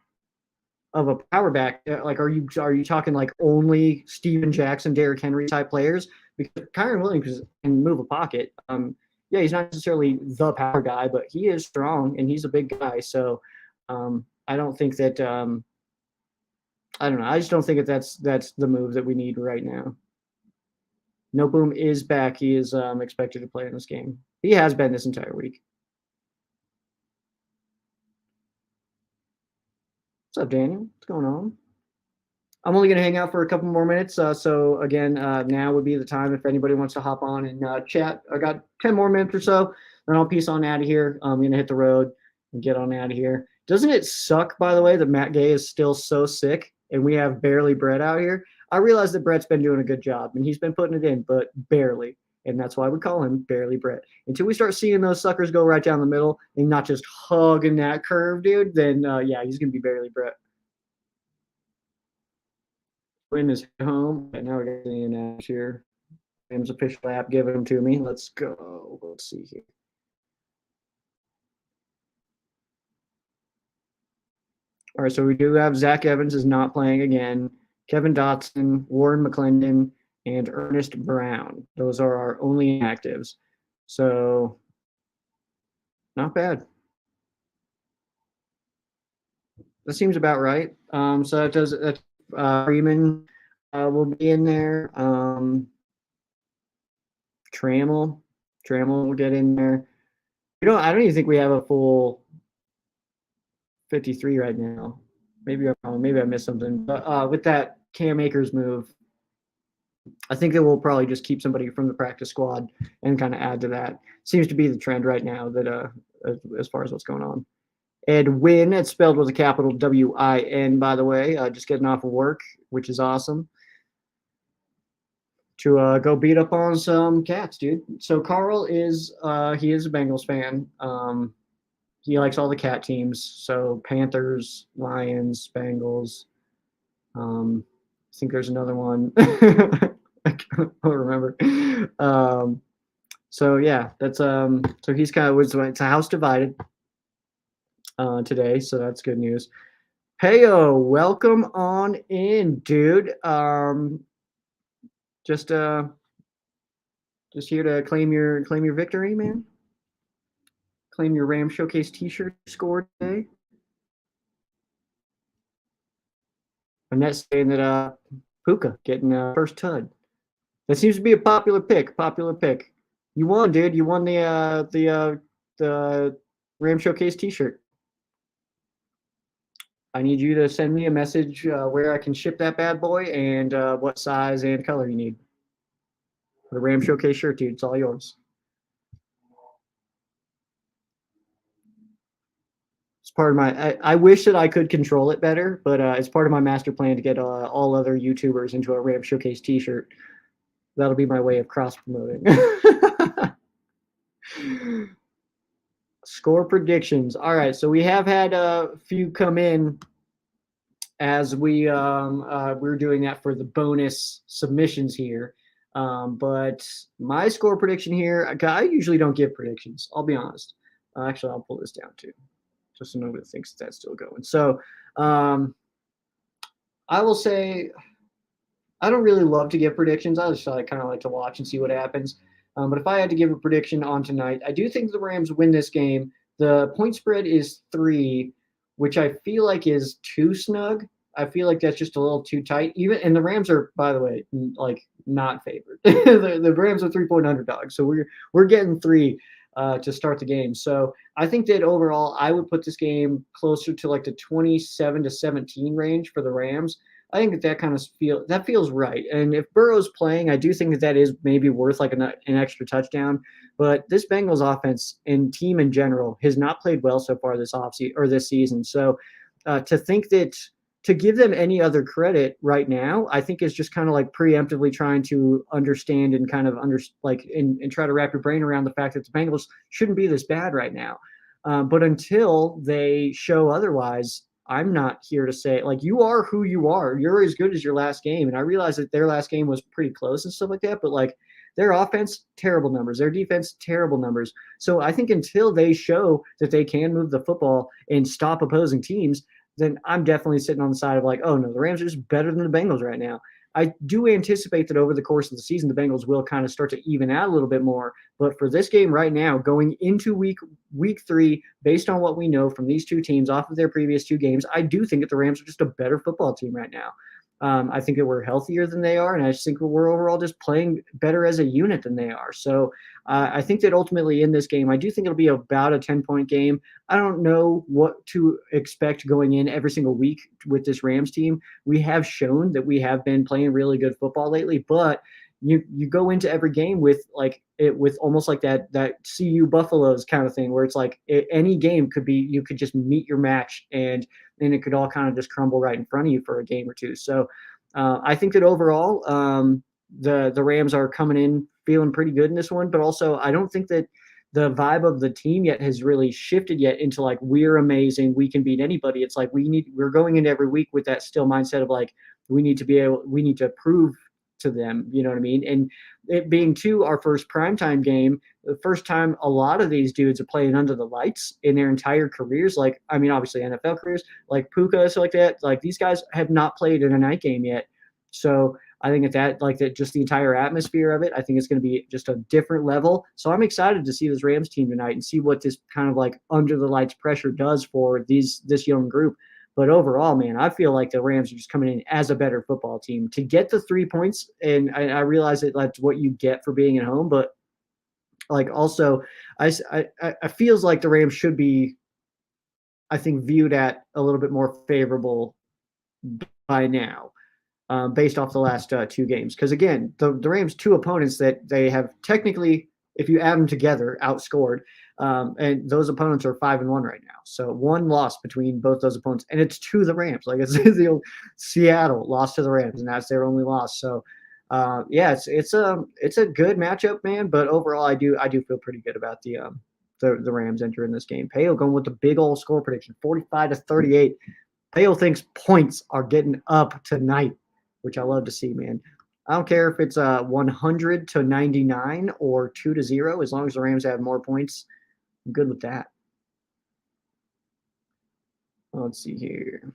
power back, like are you talking like only Steven Jackson, Derrick Henry type players? Because Kyron Williams can move a pocket. Yeah, he's not necessarily the power guy, but he is strong and he's a big guy. So I don't think that I don't know. I just don't think that that's the move that we need right now. No Boom is back. He is expected to play in this game. He has been this entire week. What's up, Daniel? What's going on? I'm only going to hang out for a couple more minutes. So again, now would be the time if anybody wants to hop on and chat. I got 10 more minutes or so, then I'll peace on out of here. I'm going to hit the road and get on out of here. Doesn't it suck, by the way, that Matt Gay is still so sick and we have barely Brett out here? I realize that Brett's been doing a good job and he's been putting it in, but barely. And that's why we call him Barely Brett. Until we start seeing those suckers go right down the middle and not just hugging that curve, dude, then yeah, he's going to be Barely Brett. Win is home. Right now we're getting an app here. Rams official app giving them to me. Let's go. Let's see here. All right, so we do have Zach Evans is not playing again. Kevin Dotson, Warren McClendon, and Ernest Brown. Those are our only inactives. So not bad. That seems about right. So that does that. Freeman will be in there. Trammell will get in there. I don't even think we have a full 53 right now. Maybe I'm wrong. Maybe I missed something. But with that Cam Akers move, I think that we'll probably just keep somebody from the practice squad and kind of add to that. Seems to be the trend right now that as far as what's going on. Ed Win, it's spelled with a capital W-I-N, by the way, just getting off of work, which is awesome. To go beat up on some cats, dude. So Carl is he is a Bengals fan. He likes all the cat teams. So Panthers, Lions, Bengals. I think there's another one. I can't remember. So yeah, that's so he's kind of it's a house divided today, so that's good news. Heyo, welcome on in, dude. Just here to claim your victory, man. Claim your Rams Showcase T-shirt scored today. Annette's saying that Puka getting first TUD. That seems to be a popular pick. You won, dude. You won the Rams Showcase T-shirt. I need you to send me a message where I can ship that bad boy and what size and color you need. The Ram Showcase shirt, dude. It's all yours. It's part of my. I wish that I could control it better, but it's part of my master plan to get all other YouTubers into a Ram Showcase T-shirt. That'll be my way of cross promoting. Score predictions. All right, so we have had a few come in as we're doing that for the bonus submissions here. But my score prediction here, I usually don't give predictions. I'll be honest. Actually, I'll pull this down too, just so nobody thinks that's still going. So I will say I don't really love to give predictions. I just kind of like to watch and see what happens. But if I had to give a prediction on tonight, I do think the Rams win this game. The point spread is 3, which I feel like is too snug. I feel like that's just a little too tight. And the Rams are, by the way, like not favored. the Rams are 3-point underdogs, so we're getting 3 to start the game. So I think that overall, I would put this game closer to like the 27-17 range for the Rams. I think that kind of feels right. And if Burrow's playing, I do think that is maybe worth like an extra touchdown. But this Bengals offense and team in general has not played well so far this offseason or this season. So to think that to give them any other credit right now, I think is just kind of like preemptively trying to understand and kind of and try to wrap your brain around the fact that the Bengals shouldn't be this bad right now. But until they show otherwise, I'm not here to say, like, you are who you are. You're as good as your last game. And I realize that their last game was pretty close and stuff like that, but like their offense, terrible numbers. Their defense, terrible numbers. So I think until they show that they can move the football and stop opposing teams, then I'm definitely sitting on the side of like, oh no, the Rams are just better than the Bengals right now. I do anticipate that over the course of the season, the Bengals will kind of start to even out a little bit more. But for this game right now, going into week 3, based on what we know from these two teams off of their previous 2 games, I do think that the Rams are just a better football team right now. I think that we're healthier than they are, and I just think we're overall just playing better as a unit than they are. So I think that ultimately in this game, I do think it'll be about a 10-point game. I don't know what to expect going in every single week with this Rams team. We have shown that we have been playing really good football lately, but you go into every game with almost like that CU Buffaloes kind of thing, where it's like any game could be, you could just meet your match and then it could all kind of just crumble right in front of you for a game or two. So I think that overall the Rams are coming in feeling pretty good in this one, but also I don't think that the vibe of the team yet has really shifted yet into like, we're amazing, we can beat anybody. It's like we're going in every week with that still mindset of like, we need to prove to them, you know what I mean? And it being our first primetime game, the first time a lot of these dudes are playing under the lights in their entire careers. Like, I mean, obviously NFL careers, like Puka, so like that, like these guys have not played in a night game yet. So I think that just the entire atmosphere of it, I think it's going to be just a different level. So I'm excited to see this Rams team tonight and see what this kind of like under the lights pressure does for this young group. But overall, man, I feel like the Rams are just coming in as a better football team to get the 3 points. And I realize that that's what you get for being at home, but like also, I feels like the Rams should be, I think, viewed at a little bit more favorable by now, based off the last 2 games. Because again, the Rams' 2 opponents that they have technically, if you add them together, outscored, and those opponents are 5-1 right now. So 1 loss between both those opponents, and it's to the Rams. Like it's the old Seattle lost to the Rams, and that's their only loss. So. Yeah, it's a good matchup, man. But overall, I do feel pretty good about the Rams entering this game. Payo going with the big old score prediction, 45-38. Payo thinks points are getting up tonight, which I love to see, man. I don't care if it's 100-99 or 2-0, as long as the Rams have more points. I'm good with that. Let's see here.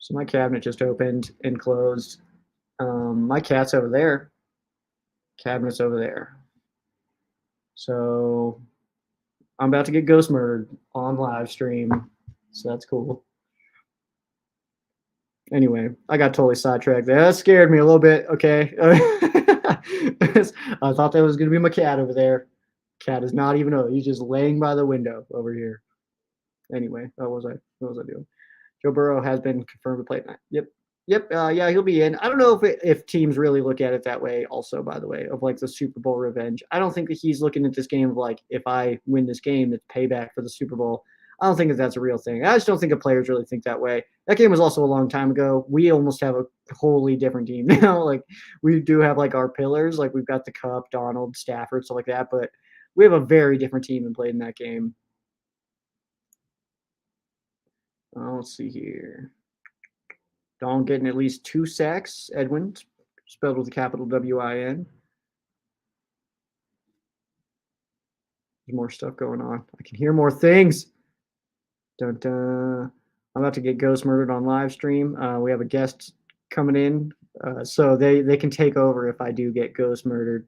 So my cabinet just opened and closed. My cat's over there. Cabinet's over there. So I'm about to get ghost murdered on live stream. So that's cool. Anyway, I got totally sidetracked there. That scared me a little bit. Okay. I thought that was going to be my cat over there. Cat is not even over. He's just laying by the window over here. Anyway, what was I doing? Joe Burrow has been confirmed to play tonight. Yep. Yeah, he'll be in. I don't know if teams really look at it that way also, by the way, of like the Super Bowl revenge. I don't think that he's looking at this game of like, if I win this game, it's payback for the Super Bowl. I don't think that that's a real thing. I just don't think the players really think that way. That game was also a long time ago. We almost have a wholly different team now. Like we do have like our pillars, like we've got the Cup, Donald, Stafford, stuff like that, but we have a very different team and played in that game. Let's see here. Don getting at least 2 sacks. Edwin, spelled with a capital W-I-N. There's more stuff going on. I can hear more things. Dun, dun. I'm about to get ghost murdered on live stream. We have a guest coming in, so they can take over if I do get ghost murdered.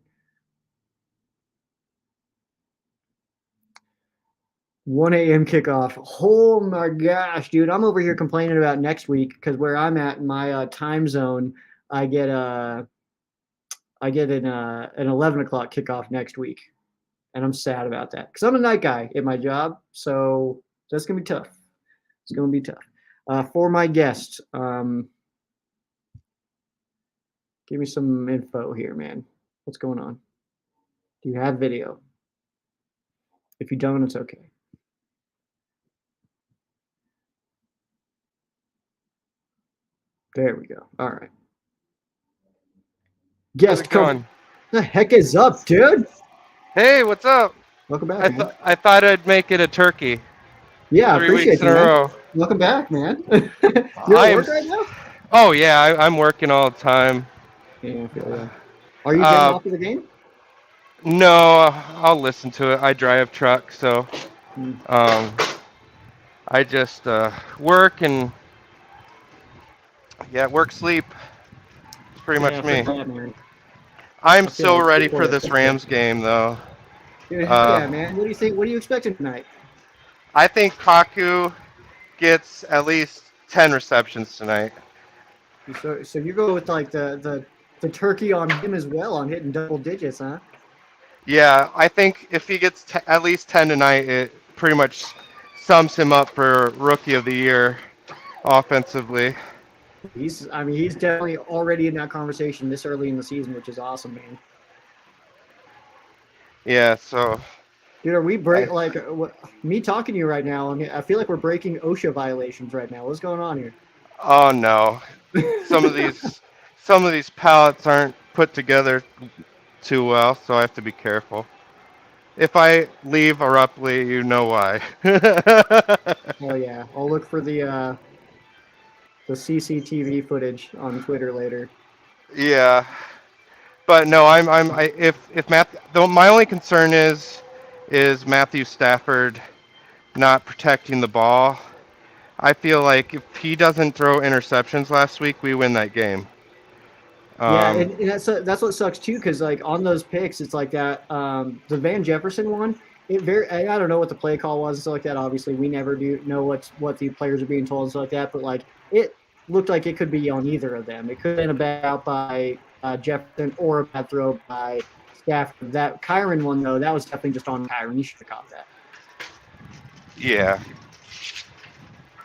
1 a.m. kickoff. Oh my gosh, dude! I'm over here complaining about next week because where I'm at in my time zone, I get an 11 o'clock kickoff next week, and I'm sad about that because I'm a night guy at my job, so that's gonna be tough. It's gonna be tough. For my guest, give me some info here, man. What's going on? Do you have video? If you don't, it's okay. There we go. All right. Guest, come. The heck is up, dude? Hey, what's up? Welcome back, man. I thought I'd make it a turkey. Yeah, 3 appreciate weeks in you, a man. row. Welcome back, man. You're at work right now? Oh, yeah, I'm working all the time. Yeah, I feel that. Are you getting off of the game? No, I'll listen to it. I drive truck, so I just work and work, sleep. It's pretty much me. That, I'm so ready for this Rams game, though. Dude, yeah, man. What do you think? What are you expecting tonight? I think Kaku gets at least 10 receptions tonight. So you go with like the turkey on him as well, on hitting double digits, huh? Yeah, I think if he gets at least 10 tonight, it pretty much sums him up for Rookie of the Year offensively. He's definitely already in that conversation this early in the season, which is awesome, man. Yeah, so. Dude, are we me talking to you right now? I feel like we're breaking OSHA violations right now. What's going on here? Oh no, some of these pallets aren't put together too well, so I have to be careful. If I leave abruptly, you know why. Oh yeah, I'll look for the CCTV footage on Twitter later. Yeah, but no, my only concern is Matthew Stafford not protecting the ball. I feel like if he doesn't throw interceptions last week, we win that game. Yeah, Um, and that's what sucks too, because like on those picks, it's like that. The Van Jefferson one, I don't know what the play call was and stuff like that. Obviously, we never do know what the players are being told and stuff like that. But like it looked like it could be on either of them. It could have been a bad out by Jefferson or a bad throw by Stafford. That Kyron one though, that was definitely just on Kyron. He should have caught that. yeah,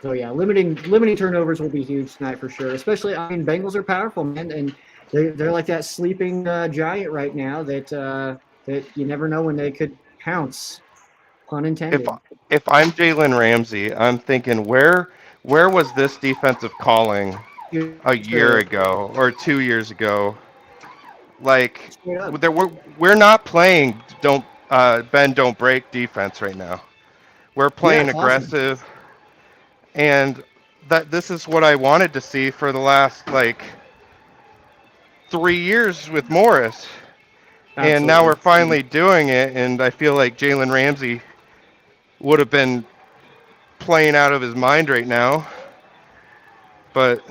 So yeah, limiting turnovers will be huge tonight for sure. Especially, I mean, Bengals are powerful, man, and they're like that sleeping giant right now that you never know when they could pounce. Pun if intended. if I'm Jalen Ramsey, I'm thinking where was this defensive calling a Straight year up, ago or 2 years ago? Like straight up, we're not playing bend don't break defense right now. We're yeah, playing it's awesome. aggressive, and that this is what I wanted to see for the last like 3 years with Morris, and now we're Absolutely. finally doing it. And I feel like Jalen Ramsey would have been playing out of his mind right now, but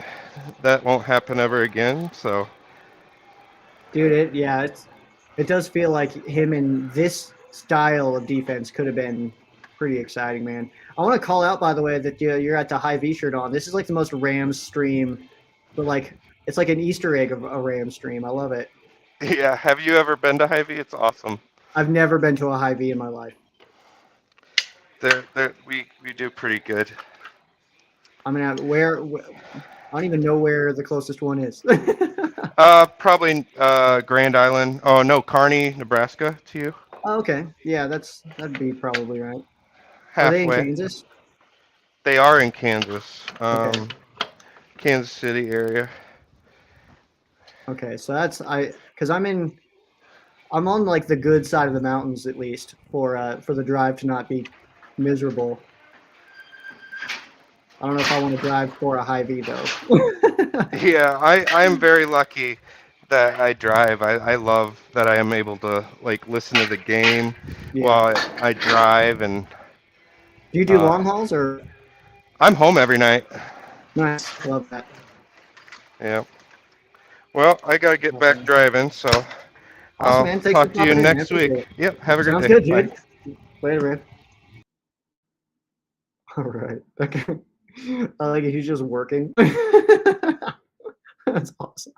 that won't happen ever again. So Dude, it does feel like him in this style of defense could have been pretty exciting, man. I want to call out, by the way, that you're at the high V shirt on. This is like the most Rams stream, but like it's like an Easter egg of a Rams stream. I love it. yeah, have you ever been to Hy-Vee? It's awesome. I've never been to a high V in my life. We do pretty good. I mean, I don't even know where the closest one is. Probably Grand Island. Oh no, Kearney, Nebraska to you. Oh, okay, yeah, that'd be probably right. Are they in Halfway. Kansas? They are in Kansas, Okay, Kansas City area. okay, so because I'm on like the good side of the mountains at least for the drive to not be miserable. I don't know if I want to drive for a high V though. Yeah, I'm very lucky that I drive. I love that I am able to like listen to the game Yeah. while I drive, and Do you do uh, long hauls or I'm home every night. nice? Love that. Yeah. Well, I gotta get back Awesome. driving, so Awesome, I'll man. Thanks for talk to you popping in, man. next Appreciate week. it. Yep. Have a good Sounds day. good, Bye. dude. Later, man. All right. Okay. I like it. He's just working. That's awesome.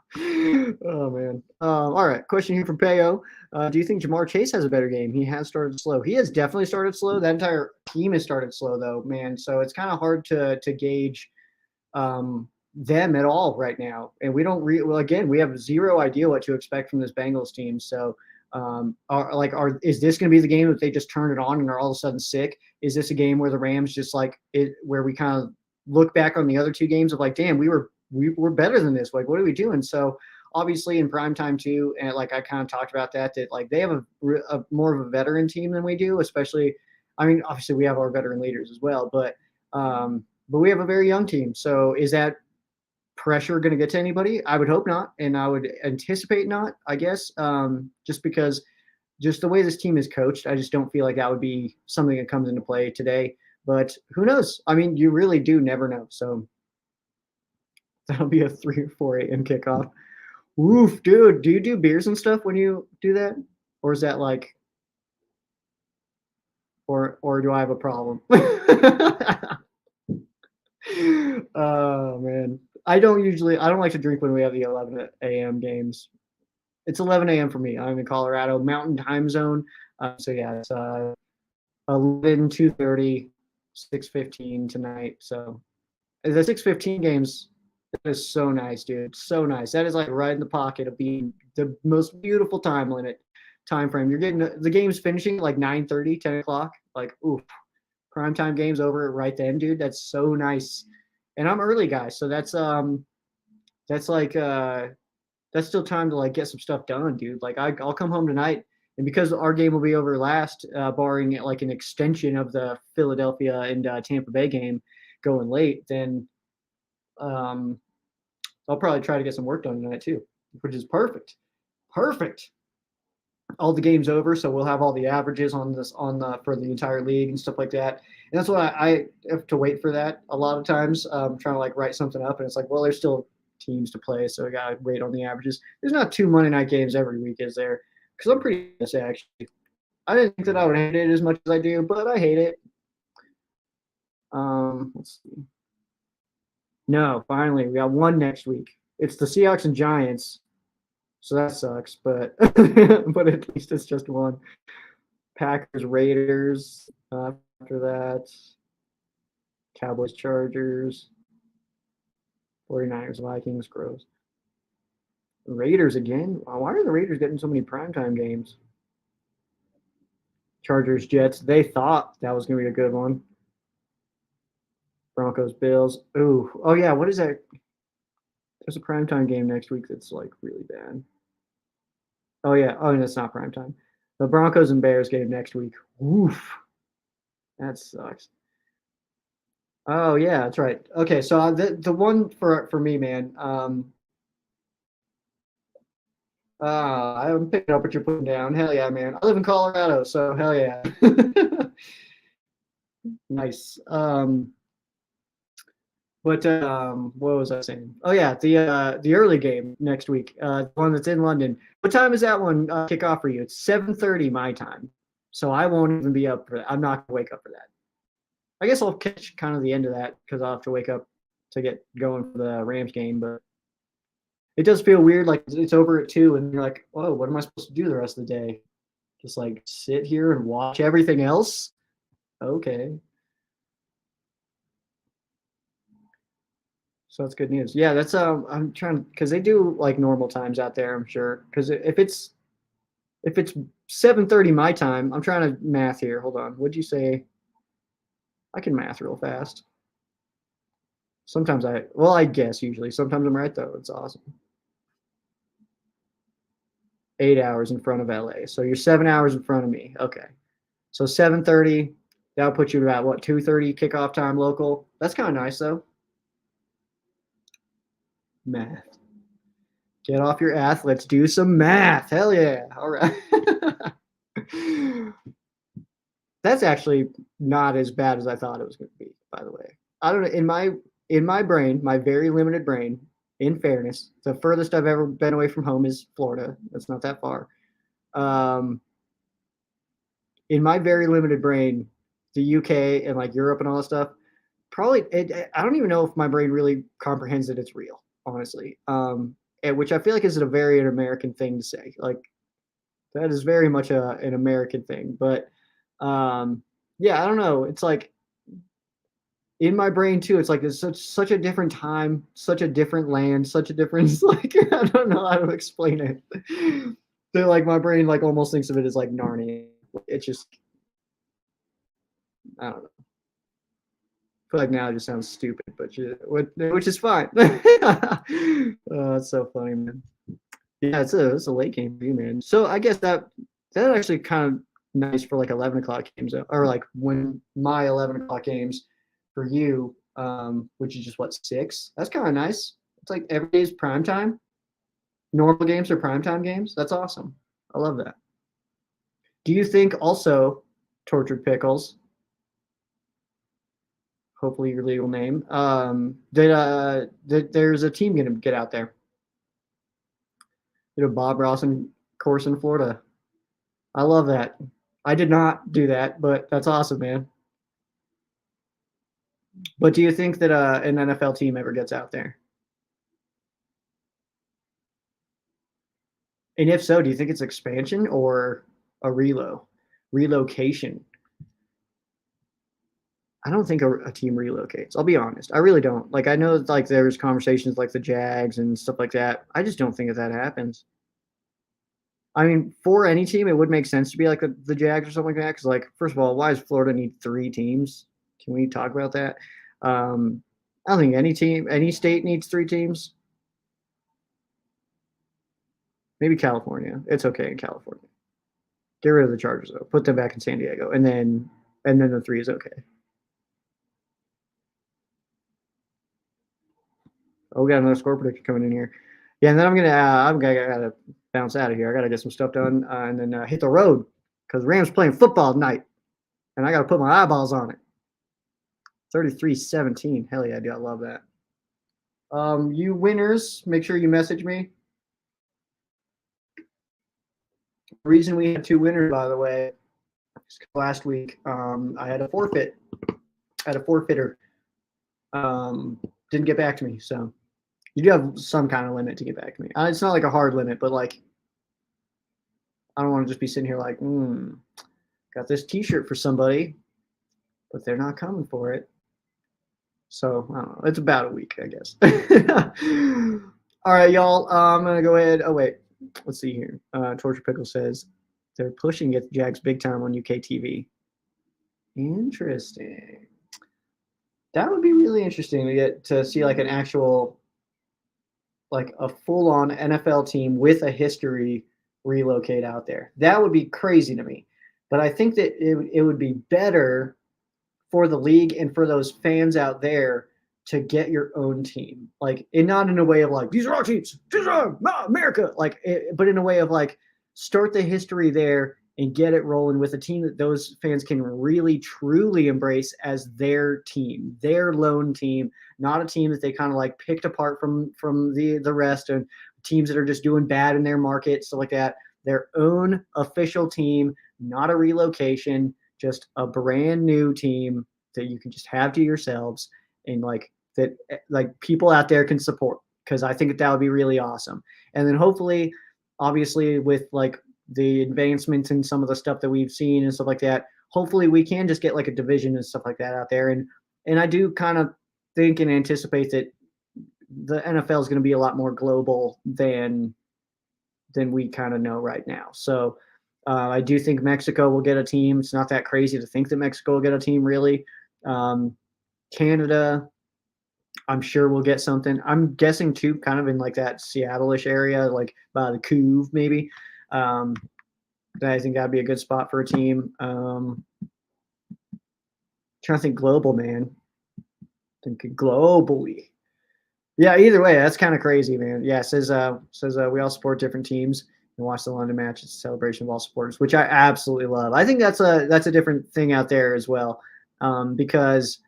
Oh man. All right. Question here from Peo. Do you think Jamar Chase has a better game? He has started slow. He has definitely started slow. That entire team has started slow though, man. So it's kind of hard to gauge them at all right now. And we don't well again, we have zero idea what to expect from this Bengals team. So is this going to be the game that they just turn it on and are all of a sudden sick? Is this a game where the Rams just where we kind of look back on the other two games of like, damn, we were better than this. Like, what are we doing? So obviously in prime time too, and like I kind of talked about that like they have a more of a veteran team than we do, especially. I mean, obviously we have our veteran leaders as well, but we have a very young team. So is that pressure going to get to anybody? I would hope not, and I would anticipate not. I guess just because just the way this team is coached, I just don't feel like that would be something that comes into play today. But who knows? I mean, you really do never know. So that'll be a 3 or 4 a.m. kickoff. Oof, dude. Do you do beers and stuff when you do that, or is that like, or do I have a problem? Oh man, I don't like to drink when we have the 11 a.m. games. It's 11 a.m. for me. I'm in Colorado Mountain Time Zone. So yeah, it's 11, 2:30, 6:15 tonight. So the 6:15 games, that is so nice, dude. So nice. That is like right in the pocket of being the most beautiful time frame. You're getting the game's finishing at like 9:30, 10 o'clock. Like, oof, prime time game's over right then, dude. That's so nice. And I'm early, guys, so that's like that's still time to like get some stuff done, dude. Like I'll come home tonight, and because our game will be over last, barring like an extension of the Philadelphia and Tampa Bay game going late, then um, I'll probably try to get some work done tonight too, which is perfect. Perfect. all the games over, so we'll have all the averages on this for the entire league and stuff like that. And that's what I have to wait for that a lot of times. Trying to like write something up, and it's like, well, there's still teams to play, so I gotta wait on the averages. There's not 2 Monday night games every week, is there? Because I'm pretty actually. I didn't think that I would hate it as much as I do, but I hate it. Let's see. No, finally, we got one next week. It's the Seahawks and Giants, so that sucks. But but at least it's just one. Packers, Raiders. After that, Cowboys, Chargers, 49ers, Vikings, gross. Raiders again. Why are the Raiders getting so many primetime games? Chargers, Jets. They thought that was going to be a good one. Broncos, Bills. Ooh. Oh, yeah. What is that? There's a primetime game next week that's like really bad. Oh, yeah. Oh, and it's not primetime. The Broncos and Bears game next week. Oof. That sucks. Oh, yeah. That's right. Okay. So the one for me, man. I'm picking up what you're putting down. Hell yeah, man. I live in Colorado, so hell yeah. Nice. What was I saying? Oh yeah, the early game next week, the one that's in London. What time is that one kick off for you? It's 7:30 my time, so I won't even be up for that. I'm not gonna wake up for that. I guess I'll catch kind of the end of that because I'll have to wake up to get going for the Rams game. But it does feel weird, like it's over at 2, and you're like, oh, what am I supposed to do the rest of the day? Just like sit here and watch everything else? Okay. So that's good news. Yeah, that's I'm trying because they do like normal times out there, I'm sure. Because if it's 7:30 my time, I'm trying to math here. Hold on. What'd you say? I can math real fast. Sometimes I guess usually. Sometimes I'm right though. It's awesome. 8 hours in front of LA. So you're 7 hours in front of me. Okay. So 7:30, that'll put you about what, 2:30 kickoff time local. That's kind of nice though. Math. Get off your ass. Let's do some math. Hell yeah. All right. That's actually not as bad as I thought it was going to be, by the way. I don't know. In my brain, my very limited brain, in fairness, the furthest I've ever been away from home is Florida. That's not that far. Um, in my very limited brain, the UK and like Europe and all that stuff, probably I don't even know if my brain really comprehends that it's real, honestly. Which I feel like is a very an American thing to say. Like that is very much an American thing. But yeah, I don't know. It's like in my brain too. It's like it's such a different time, such a different land, such a different like I don't know how to explain it. So like my brain like almost thinks of it as like Narnia. It's just I don't know. I feel like now it just sounds stupid, but which is fine. Oh, it's so funny, man. Yeah, it's a late game for you, man. So I guess that actually kind of nice for like 11 o'clock games, or like when my 11 o'clock games for you, which is just what 6. That's kind of nice. It's like every day's prime time. Normal games are prime time games. That's awesome. I love that. Do you think also Tortured Pickles? Hopefully your legal name. That there's a team gonna get out there. Did a Bob Ross course in Florida. I love that. I did not do that, but that's awesome, man. But do you think that an NFL team ever gets out there? And if so, do you think it's expansion or a relocation? I don't think a team relocates. I'll be honest. I really don't. Like I know like there's conversations like the Jags and stuff like that. I just don't think that happens. I mean, for any team, it would make sense to be like the Jags or something like that. Because, like, first of all, why does Florida need 3 teams? Can we talk about that? I don't think any state needs 3 teams. Maybe California. It's okay in California. Get rid of the Chargers though. Put them back in San Diego, and then the 3 is okay. Oh, we got another score prediction coming in here. Yeah, and then I'm gonna gotta bounce out of here. I got to get some stuff done and then hit the road because Rams playing football tonight, and I got to put my eyeballs on it. 33-17. Hell yeah, dude, I love that. You winners, make sure you message me. The reason we had 2 winners, by the way, last week, I had a forfeit. I had a forfeiter. Didn't get back to me, so you do have some kind of limit to get back to me. It's not like a hard limit, but like I don't want to just be sitting here like, got this T-shirt for somebody, but they're not coming for it. So I don't know. It's about a week, I guess. All right, y'all. I'm gonna go ahead. Oh wait, let's see here. Torture Pickle says they're pushing it Jags big time on UK TV. Interesting. That would be really interesting to get to see like an actual, like a full-on NFL team with a history relocate out there. That would be crazy to me. But I think that it would be better for the league and for those fans out there to get your own team. Like, and not in a way of like, these are our teams, these are America. Like, but in a way of like, start the history there and get it rolling with a team that those fans can really, truly embrace as their team, their lone team, not a team that they kind of like picked apart from the rest and teams that are just doing bad in their market, stuff like that. Their own official team, not a relocation, just a brand new team that you can just have to yourselves and like that, like people out there can support, because I think that would be really awesome. And then hopefully, obviously, with like the advancements and some of the stuff that we've seen and stuff like that, hopefully we can just get like a division and stuff like that out there. And I do kind of think and anticipate that the NFL is going to be a lot more global than we kind of know right now. So I do think Mexico will get a team. It's not that crazy to think that Mexico will get a team, really. Canada, I'm sure we'll get something. I'm guessing too, kind of in like that Seattle-ish area, like by the Couve maybe. I think that'd be a good spot for a team. Trying to think global, man. Thinking globally. Yeah, either way, that's kind of crazy, man. Yeah, says we all support different teams and watch the London match. It's a celebration of all supporters, which I absolutely love. I think that's a different thing out there as well, because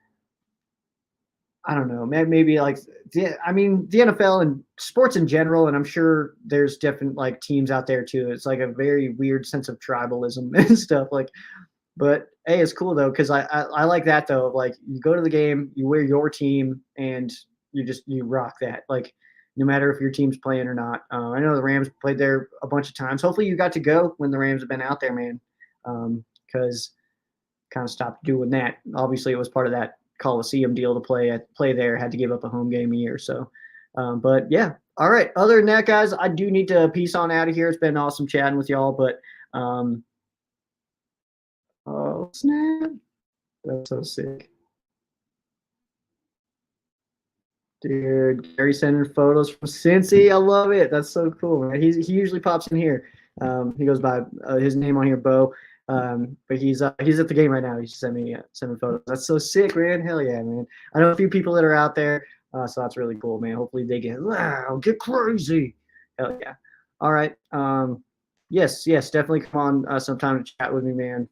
I don't know, maybe like the NFL and sports in general, and I'm sure there's different like teams out there too. It's like a very weird sense of tribalism and stuff like. But hey, it's cool though, because I like that though. Like you go to the game, you wear your team, and you rock that. Like no matter if your team's playing or not. I know the Rams played there a bunch of times. Hopefully you got to go when the Rams have been out there, man. Because kind of stopped doing that. Obviously it was part of that Coliseum deal to play there. Had to give up a home game a year. So, but yeah. All right. Other than that, guys, I do need to peace on out of here. It's been awesome chatting with y'all, but oh snap! That's so sick. Dude, Gary sending photos from Cincy. I love it. That's so cool, man. He usually pops in here. He goes by his name on here, Bo. But he's at the game right now. He's sending photos. That's so sick, man. Hell yeah, man. I know a few people that are out there, so that's really cool, man. Hopefully they get crazy. Hell yeah. All right. Yes, definitely come on sometime to chat with me, man.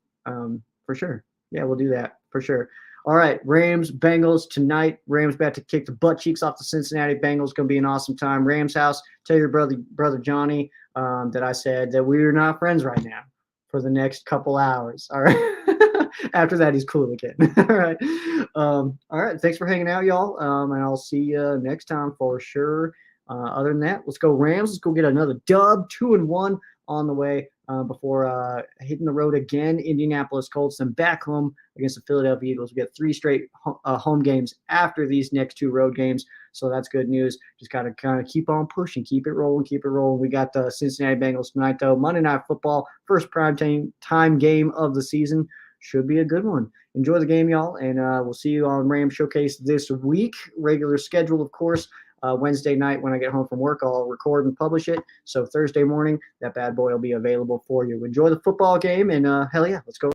For sure. Yeah, we'll do that for sure. All right, Rams, Bengals tonight. Rams about to kick the butt cheeks off the Cincinnati Bengals. Going to be an awesome time. Rams house. Tell your brother Johnny that I said that we are not friends right now for the next couple hours. All right. After that, he's cool again. All right. Thanks for hanging out, y'all. And I'll see you next time for sure. Other than that, let's go Rams. Let's go get another dub. 2-1 on the way before hitting the road again. Indianapolis Colts, then back home against the Philadelphia Eagles. We get 3 straight home games after these next 2 road games. So that's good news. Just got to kind of keep on pushing, keep it rolling. We got the Cincinnati Bengals tonight, though. Monday Night Football, first prime time game of the season. Should be a good one. Enjoy the game, y'all, and we'll see you on Ram Showcase this week. Regular schedule, of course. Wednesday night when I get home from work, I'll record and publish it. So Thursday morning, that bad boy will be available for you. Enjoy the football game, and hell yeah, let's go.